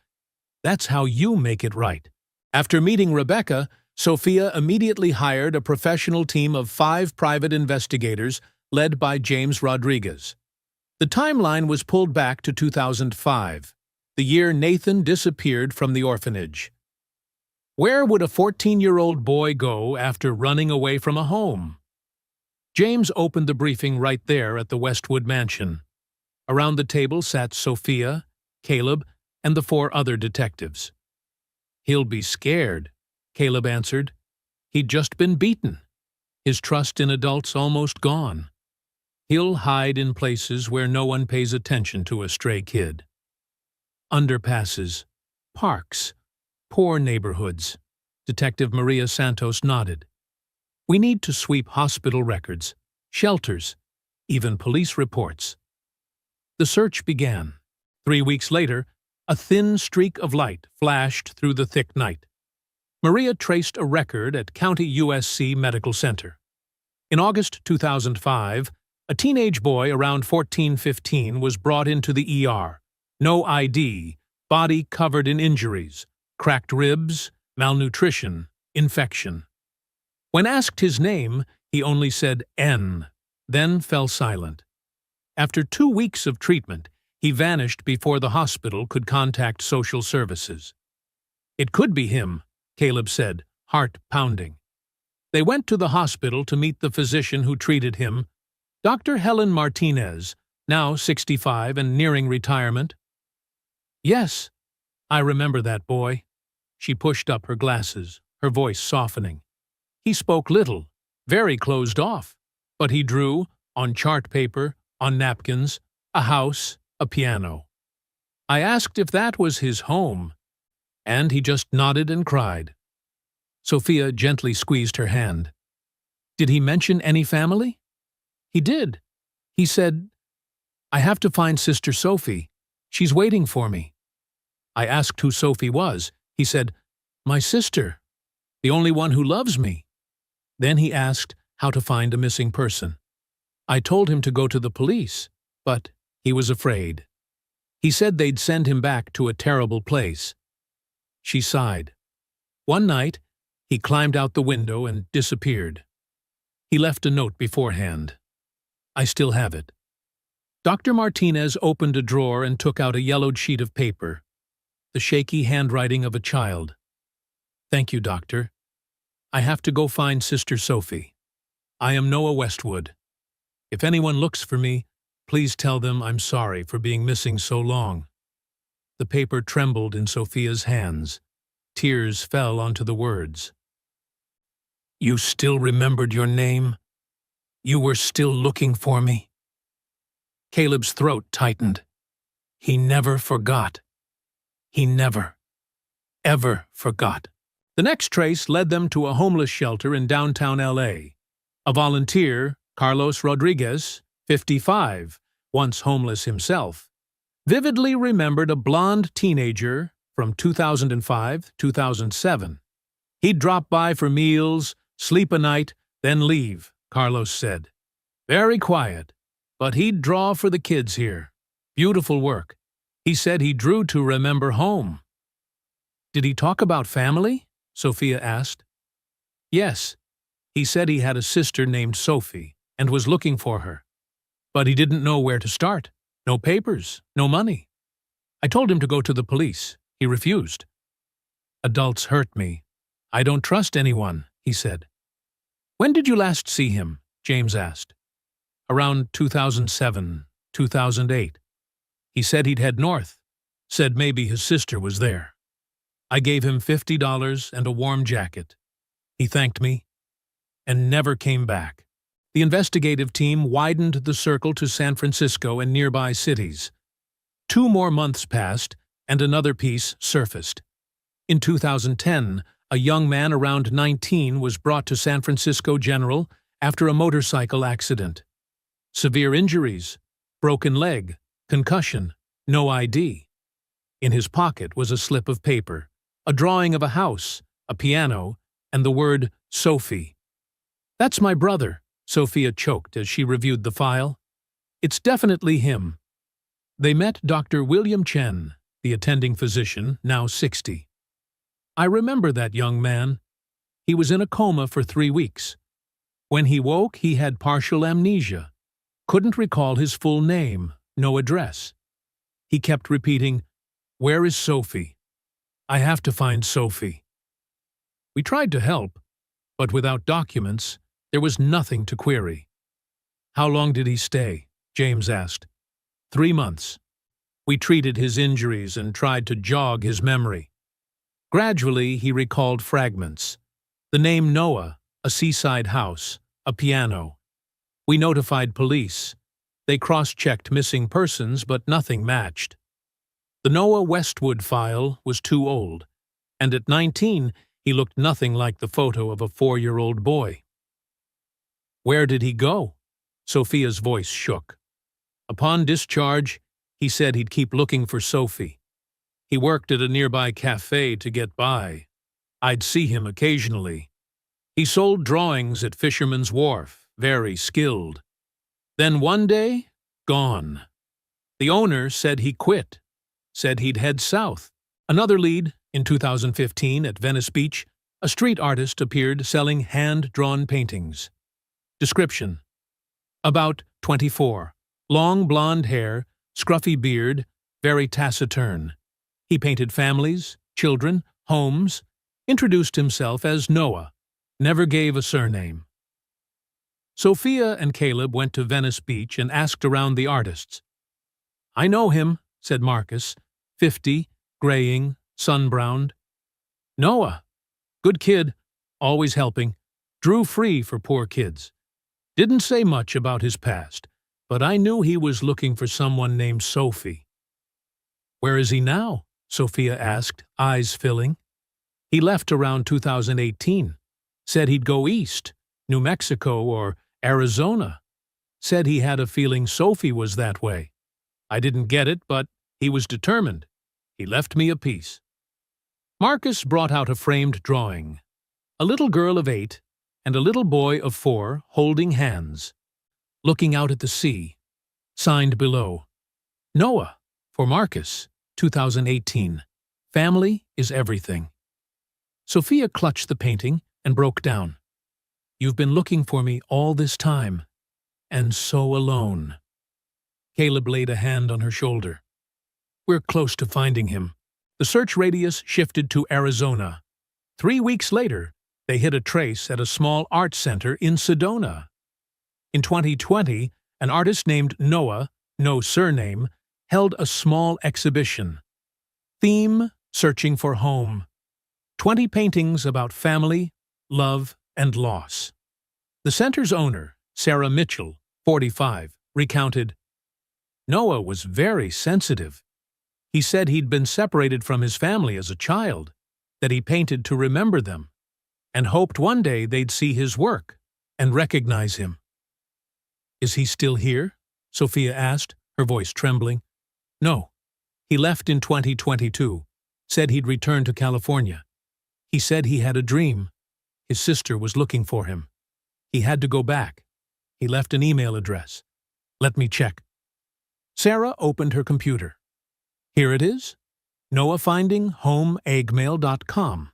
That's how you make it right. After meeting Rebecca, Sophia immediately hired a professional team of 5 private investigators led by James Rodriguez. The timeline was pulled back to 2005, the year Nathan disappeared from the orphanage. Where would a 14-year-old boy go after running away from a home? James opened the briefing right there at the Westwood mansion. Around the table sat Sophia, Caleb, and the 4 other detectives. He'll be scared, Caleb answered. He'd just been beaten. His trust in adults almost gone. He'll hide in places where no one pays attention to a stray kid. Underpasses, parks, poor neighborhoods. Detective Maria Santos nodded. We need to sweep hospital records, shelters, even police reports. The search began. 3 weeks later, a thin streak of light flashed through the thick night. Maria traced a record at County USC Medical Center. In August 2005, a teenage boy around 14-15 was brought into the ER. No ID, body covered in injuries, cracked ribs, malnutrition, infection. When asked his name, he only said N, then fell silent. After 2 weeks of treatment, he vanished before the hospital could contact social services. It could be him, Caleb said, heart pounding. They went to the hospital to meet the physician who treated him, Dr. Helen Martinez, now 65 and nearing retirement. Yes, I remember that boy. She pushed up her glasses, her voice softening. He spoke little, very closed off, but he drew, on chart paper, on napkins, a house, a piano. I asked if that was his home, and he just nodded and cried. Sophia gently squeezed her hand. Did he mention any family? He did. He said, I have to find Sister Sophie. She's waiting for me. I asked who Sophie was. He said, my sister, the only one who loves me. Then he asked how to find a missing person. I told him to go to the police, but he was afraid. He said they'd send him back to a terrible place. She sighed. One night, he climbed out the window and disappeared. He left a note beforehand. I still have it. Dr. Martinez opened a drawer and took out a yellowed sheet of paper, the shaky handwriting of a child. Thank you, Doctor. I have to go find Sister Sophie. I am Noah Westwood. If anyone looks for me, please tell them I'm sorry for being missing so long. The paper trembled in Sophia's hands. Tears fell onto the words. You still remembered your name? You were still looking for me? Caleb's throat tightened. He never forgot. He never, ever forgot. The next trace led them to a homeless shelter in downtown L.A. A volunteer, Carlos Rodriguez, 55, once homeless himself, vividly remembered a blonde teenager from 2005-2007. He'd drop by for meals, sleep a night, then leave, Carlos said. Very quiet, but he'd draw for the kids here. Beautiful work. He said he drew to remember home. Did he talk about family? Sophia asked. Yes. He said he had a sister named Sophie and was looking for her. But he didn't know where to start. No papers, no money. I told him to go to the police. He refused. Adults hurt me. I don't trust anyone, he said. When did you last see him? James asked. Around 2007, 2008. He said he'd head north. Said maybe his sister was there. I gave him $50 and a warm jacket. He thanked me and never came back. The investigative team widened the circle to San Francisco and nearby cities. 2 more months passed, and another piece surfaced. In 2010, a young man around 19 was brought to San Francisco General after a motorcycle accident. Severe injuries, broken leg, concussion, no ID. In his pocket was a slip of paper, a drawing of a house, a piano, and the word Sophie. That's my brother, Sophia choked as she reviewed the file. It's definitely him. They met Dr. William Chen, the attending physician, now 60. I remember that young man. He was in a coma for 3 weeks. When he woke, he had partial amnesia. Couldn't recall his full name, no address. He kept repeating, "Where is Sophie? I have to find Sophie." We tried to help, but without documents, there was nothing to query. How long did he stay? James asked. 3 months. We treated his injuries and tried to jog his memory. Gradually, he recalled fragments. The name Noah, a seaside house, a piano. We notified police. They cross-checked missing persons, but nothing matched. The Noah Westwood file was too old, and at 19, he looked nothing like the photo of a 4-year-old boy. Where did he go? Sophia's voice shook. Upon discharge, he said he'd keep looking for Sophie. He worked at a nearby cafe to get by. I'd see him occasionally. He sold drawings at Fisherman's Wharf, very skilled. Then one day, gone. The owner said he quit, said he'd head south. Another lead, in 2015 at Venice Beach, a street artist appeared selling hand-drawn paintings. Description: about 24, long blonde hair, scruffy beard, very taciturn. He painted families, children, homes, introduced himself as Noah, never gave a surname. Sophia and Caleb went to Venice Beach and asked around the artists. I know him, said Marcus, 50, graying, sun-browned. Noah, good kid, always helping, drew free for poor kids. Didn't say much about his past, but I knew he was looking for someone named Sophie. "Where is he now?" Sophia asked, eyes filling. "He left around 2018. Said he'd go east, New Mexico or Arizona. Said he had a feeling Sophie was that way. I didn't get it, but he was determined. He left me a piece." Marcus brought out a framed drawing. A little girl of 8 and a little boy of 4 holding hands, looking out at the sea. Signed below, "Noah, for Marcus, 2018. Family is everything." Sophia clutched the painting and broke down. "You've been looking for me all this time, and so alone." Caleb laid a hand on her shoulder. "We're close to finding him." The search radius shifted to Arizona. 3 weeks later, they hit a trace at a small art center in Sedona. In 2020, an artist named Noah, no surname, held a small exhibition. Theme: Searching for Home. 20 paintings about family, love, and loss. The center's owner, Sarah Mitchell, 45, recounted, "Noah was very sensitive. He said he'd been separated from his family as a child, that he painted to remember them, and hoped one day they'd see his work and recognize him." "Is he still here?" Sophia asked, her voice trembling. "No. He left in 2022, said he'd return to California. He said he had a dream. His sister was looking for him. He had to go back. He left an email address. Let me check." Sarah opened her computer. "Here it is. noahfindinghomeeggmail.com.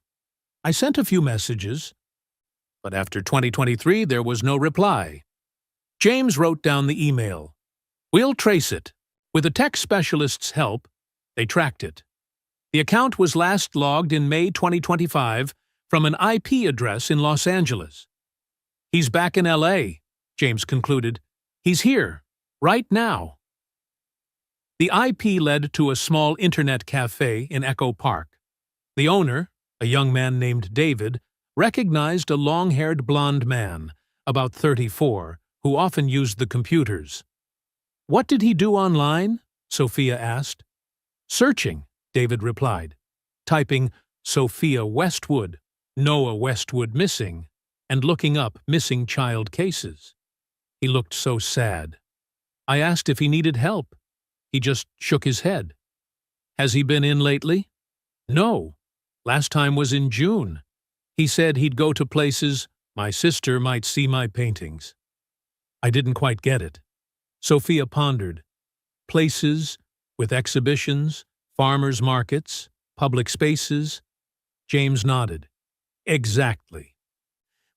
I sent a few messages, but after 2023 there was no reply. James wrote down the email. We'll trace it." With a tech specialist's help, they tracked it. The account was last logged in May 2025 from an IP address in Los Angeles. "He's back in LA," James concluded. "He's here, right now." The IP led to a small internet cafe in Echo Park. The owner, a young man named David, recognized a long-haired blond man, about 34, who often used the computers. "What did he do online?" Sophia asked. "Searching," David replied, typing Sophia Westwood, Noah Westwood missing, and looking up missing child cases. He looked so sad. I asked if he needed help. He just shook his head. "Has he been in lately?" "No. Last time was in June. He said he'd go to places my sister might see my paintings." I didn't quite get it. Sophia pondered. Places, with exhibitions, farmers' markets, public spaces. James nodded. "Exactly.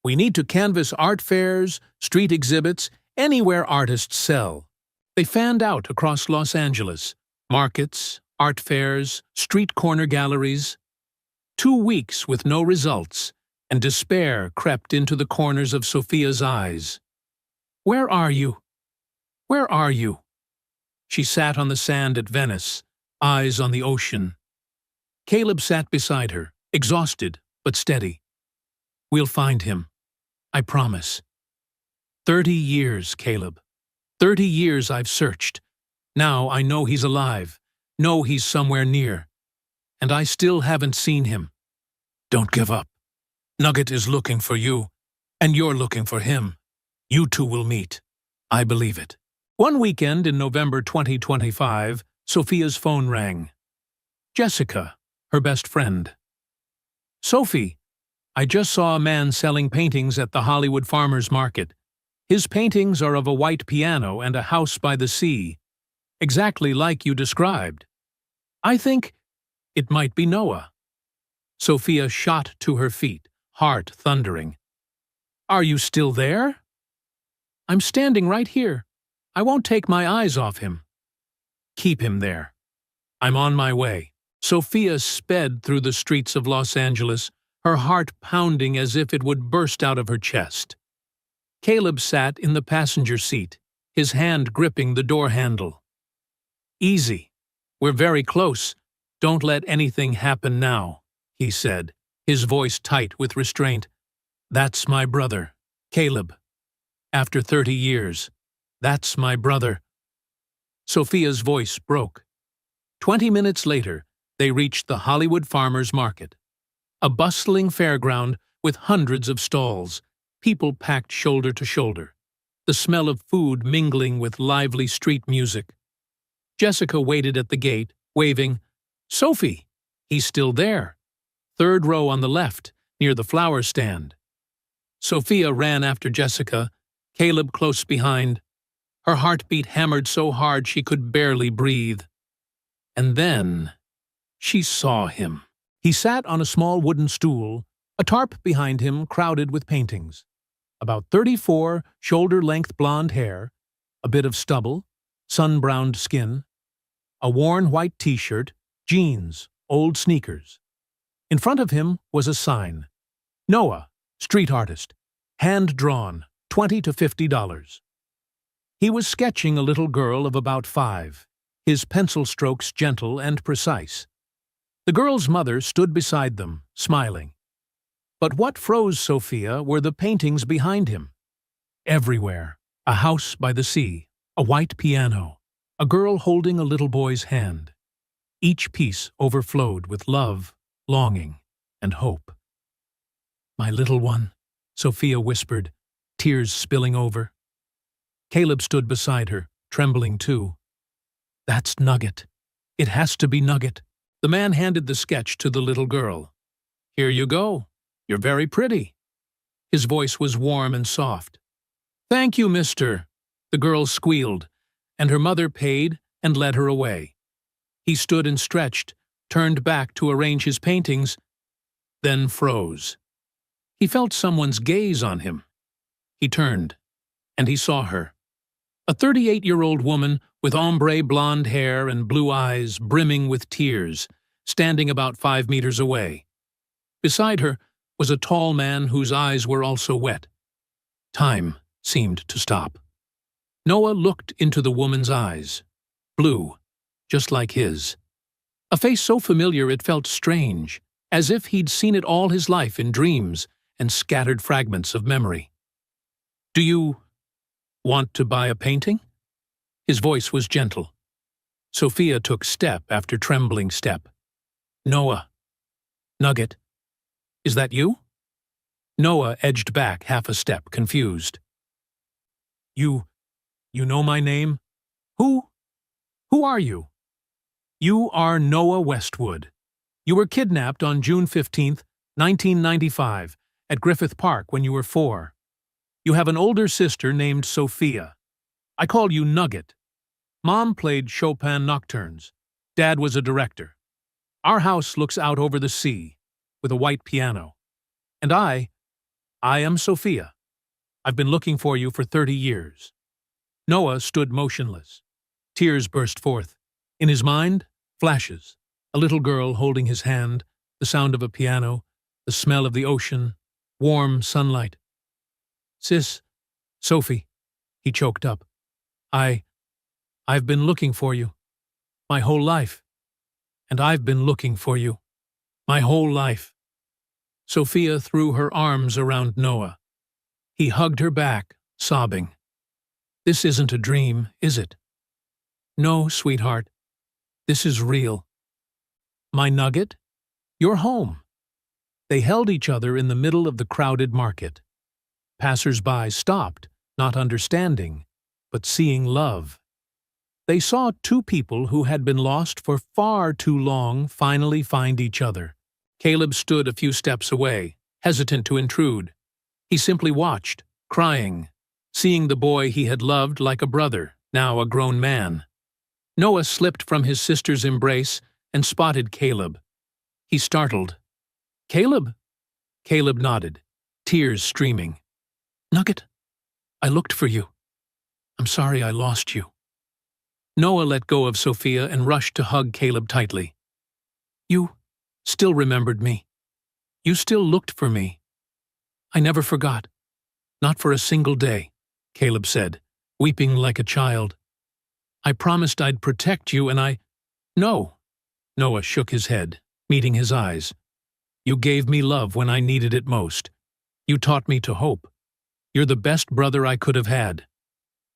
We need to canvass art fairs, street exhibits, anywhere artists sell." They fanned out across Los Angeles. Markets, art fairs, street corner galleries. 2 weeks with no results, and despair crept into the corners of Sophia's eyes. "Where are you? Where are you?" She sat on the sand at Venice, eyes on the ocean. Caleb sat beside her, exhausted but steady. "We'll find him. I promise." 30 years, Caleb. 30 years I've searched. Now I know he's alive, know he's somewhere near. And I still haven't seen him. Don't give up. Nugget is looking for you, and you're looking for him. You two will meet. I believe it. One weekend in November 2025, Sophia's phone rang. Jessica, her best friend. "Sophie, I just saw a man selling paintings at the Hollywood Farmers Market. His paintings are of a white piano and a house by the sea, exactly like you described. I think it might be Noah." Sophia shot to her feet, heart thundering. "Are you still there?" "I'm standing right here. I won't take my eyes off him." "Keep him there. I'm on my way." Sophia sped through the streets of Los Angeles, her heart pounding as if it would burst out of her chest. Caleb sat in the passenger seat, his hand gripping the door handle. "Easy. We're very close. Don't let anything happen now," he said, his voice tight with restraint. "That's my brother, Caleb." After 30 years. That's my brother. Sophia's voice broke. 20 minutes later, they reached the Hollywood Farmers Market, a bustling fairground with hundreds of stalls, people packed shoulder to shoulder, the smell of food mingling with lively street music. Jessica waited at the gate, waving, "Sophie!" He's still there. Third row on the left, near the flower stand. Sophia ran after Jessica, Caleb close behind. Her heartbeat hammered so hard she could barely breathe. And then she saw him. He sat on a small wooden stool, a tarp behind him crowded with paintings. About 34, shoulder-length blonde hair, a bit of stubble, sun-browned skin, a worn white t-shirt, jeans, old sneakers. In front of him was a sign. Noah, street artist, hand-drawn, $20 to $50. He was sketching a little girl of about 5, his pencil strokes gentle and precise. The girl's mother stood beside them, smiling. But what froze Sophia were the paintings behind him. Everywhere, a house by the sea, a white piano, a girl holding a little boy's hand. Each piece overflowed with love, longing, and hope. "My little one," Sophia whispered, tears spilling over. Caleb stood beside her, trembling too. "That's Nugget. It has to be Nugget." The man handed the sketch to the little girl. "Here you go. You're very pretty." His voice was warm and soft. "Thank you, mister," the girl squealed, and her mother paid and led her away. He stood and stretched, turned back to arrange his paintings, then froze. He felt someone's gaze on him. He turned, and he saw her. A 38-year-old woman with ombre blonde hair and blue eyes brimming with tears, standing about 5 meters away. Beside her was a tall man whose eyes were also wet. Time seemed to stop. Noah looked into the woman's eyes, blue, just like his. A face so familiar it felt strange, as if he'd seen it all his life in dreams and scattered fragments of memory. "Do you want to buy a painting?" His voice was gentle. Sophia took step after trembling step. "Noah. Nugget. Is that you?" Noah edged back half a step, confused. You know my name? Who are you?" "You are Noah Westwood. You were kidnapped on June 15th, 1995, at Griffith Park when you were 4. You have an older sister named Sophia. I call you Nugget. Mom played Chopin nocturnes. Dad was a director. Our house looks out over the sea, with a white piano. And I am Sophia. I've been looking for you for 30 years. Noah stood motionless. Tears burst forth. In his mind, flashes. A little girl holding his hand, the sound of a piano, the smell of the ocean, warm sunlight. Sophie, he choked up. I've been looking for you. My whole life. And I've been looking for you. My whole life." Sophia threw her arms around Noah. He hugged her back, sobbing. "This isn't a dream, is it?" "No, sweetheart. This is real." "My Nugget, you're home." They held each other in the middle of the crowded market. Passers-by stopped, not understanding, but seeing love. They saw two people who had been lost for far too long finally find each other. Caleb stood a few steps away, hesitant to intrude. He simply watched, crying, seeing the boy he had loved like a brother, now a grown man. Noah slipped from his sister's embrace and spotted Caleb. He startled. "Caleb?" Caleb nodded, tears streaming. "Nugget, I looked for you. I'm sorry I lost you." Noah let go of Sophia and rushed to hug Caleb tightly. "You still remembered me. You still looked for me. I never forgot. Not for a single day," Caleb said, weeping like a child. "I promised I'd protect you and No." Noah shook his head, meeting his eyes. "You gave me love when I needed it most. You taught me to hope. You're the best brother I could have had.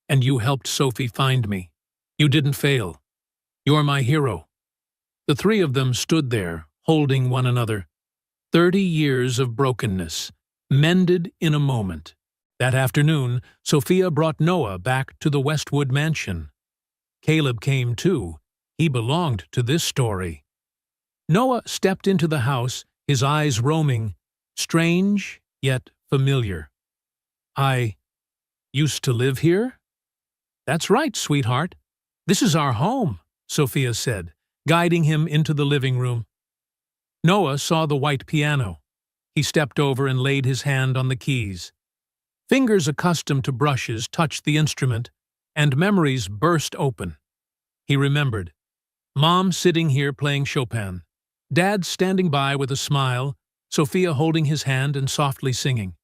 And you helped Sophie find me. You didn't fail. You're my hero." The three of them stood there, holding one another. 30 years of brokenness, mended in a moment. That afternoon, Sophia brought Noah back to the Westwood mansion. Caleb came too. He belonged to this story. Noah stepped into the house, his eyes roaming, strange yet familiar. "I used to live here?" "That's right, sweetheart. This is our home," Sophia said, guiding him into the living room. Noah saw the white piano. He stepped over and laid his hand on the keys. Fingers accustomed to brushes touched the instrument, and memories burst open. He remembered. Mom sitting here playing Chopin, Dad standing by with a smile, Sophia holding his hand and softly singing.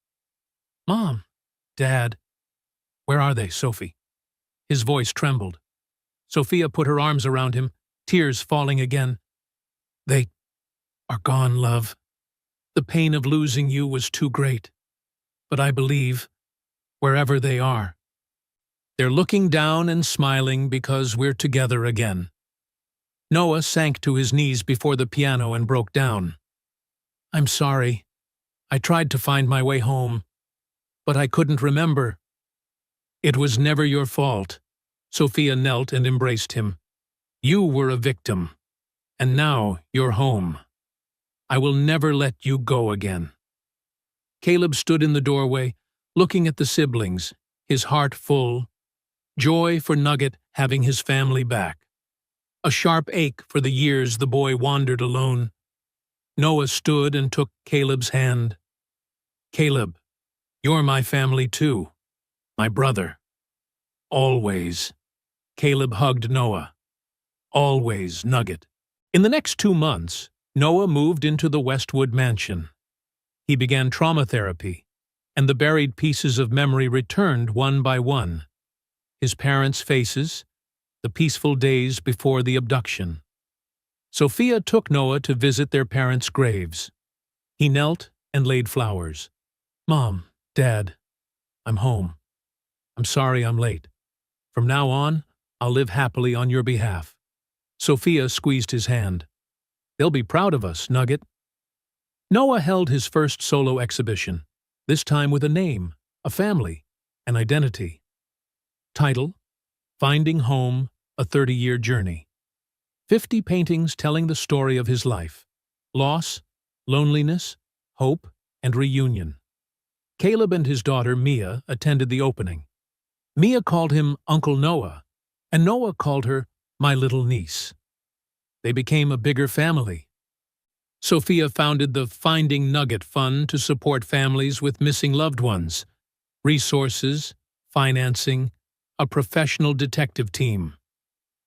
"Mom, Dad, where are they, Sophie?" His voice trembled. Sophia put her arms around him, tears falling again. "They are gone, love. The pain of losing you was too great. But I believe, wherever they are, they're looking down and smiling because we're together again." Noah sank to his knees before the piano and broke down. "I'm sorry. I tried to find my way home, but I couldn't remember." "It was never your fault." Sophia knelt and embraced him. "You were a victim, and now you're home. I will never let you go again." Caleb stood in the doorway, looking at the siblings, his heart full. Joy for Nugget having his family back. A sharp ache for the years the boy wandered alone. Noah stood and took Caleb's hand. "Caleb, you're my family too. My brother. Always." Caleb hugged Noah. "Always, Nugget." In the next 2 months, Noah moved into the Westwood mansion. He began trauma therapy, and the buried pieces of memory returned one by one. His parents' faces, the peaceful days before the abduction. Sophia took Noah to visit their parents' graves. He knelt and laid flowers. "Mom, Dad, I'm home. I'm sorry I'm late. From now on, I'll live happily on your behalf." Sophia squeezed his hand. "They'll be proud of us, Nugget." Noah held his first solo exhibition, this time with a name, a family, an identity. Title: Finding Home, a 30-Year Journey. 50 paintings telling the story of his life. Loss, loneliness, hope, and reunion. Caleb and his daughter Mia attended the opening. Mia called him Uncle Noah, and Noah called her my little niece. They became a bigger family. Sophia founded the Finding Nugget Fund to support families with missing loved ones. Resources, financing, a professional detective team.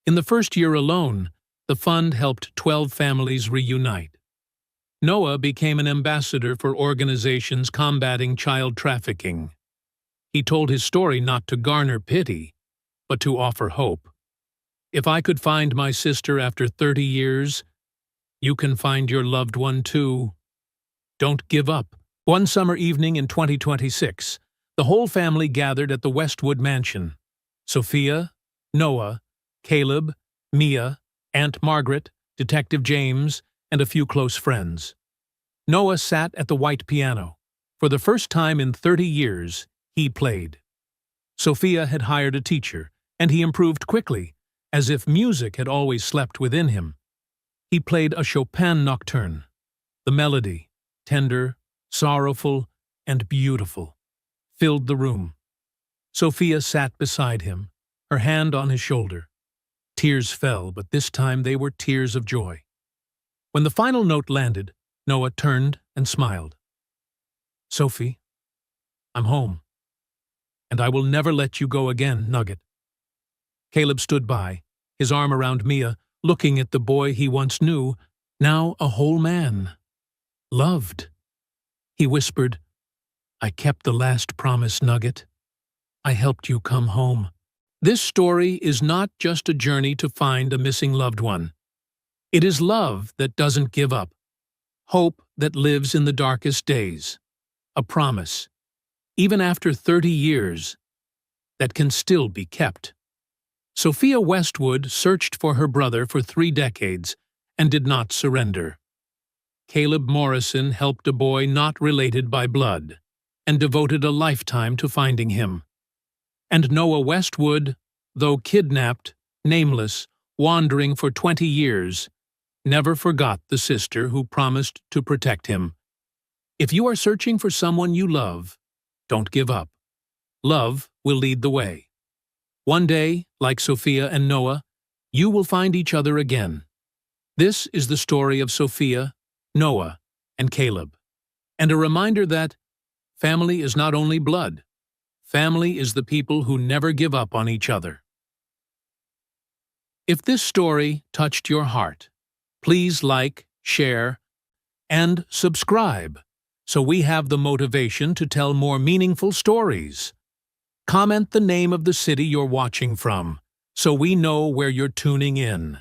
In the first year alone, the fund helped 12 families reunite. Noah became an ambassador for organizations combating child trafficking. He told his story not to garner pity, but to offer hope. "If I could find my sister after 30 years, you can find your loved one too. Don't give up." One summer evening in 2026, the whole family gathered at the Westwood mansion. Sophia, Noah, Caleb, Mia, Aunt Margaret, Detective James, and a few close friends. Noah sat at the white piano. For the first time in 30 years, he played. Sophia had hired a teacher, and he improved quickly, as if music had always slept within him. He played a Chopin nocturne. The melody, tender, sorrowful, and beautiful, filled the room. Sophia sat beside him, her hand on his shoulder. Tears fell, but this time they were tears of joy. When the final note landed, Noah turned and smiled. "Sophie, I'm home. And I will never let you go again, Nugget." Caleb stood by, his arm around Mia, looking at the boy he once knew, now a whole man. Loved. He whispered, "I kept the last promise, Nugget. I helped you come home." This story is not just a journey to find a missing loved one. It is love that doesn't give up, hope that lives in the darkest days, a promise even after 30 years, that can still be kept. Sophia Westwood searched for her brother for 3 decades and did not surrender. Caleb Morrison helped a boy not related by blood and devoted a lifetime to finding him. And Noah Westwood, though kidnapped, nameless, wandering for 20 years, never forgot the sister who promised to protect him. If you are searching for someone you love, don't give up. Love will lead the way. One day, like Sophia and Noah, you will find each other again. This is the story of Sophia, Noah, and Caleb, and a reminder that family is not only blood. Family is the people who never give up on each other. If this story touched your heart, please like, share, and subscribe so we have the motivation to tell more meaningful stories. Comment the name of the city you're watching from so we know where you're tuning in.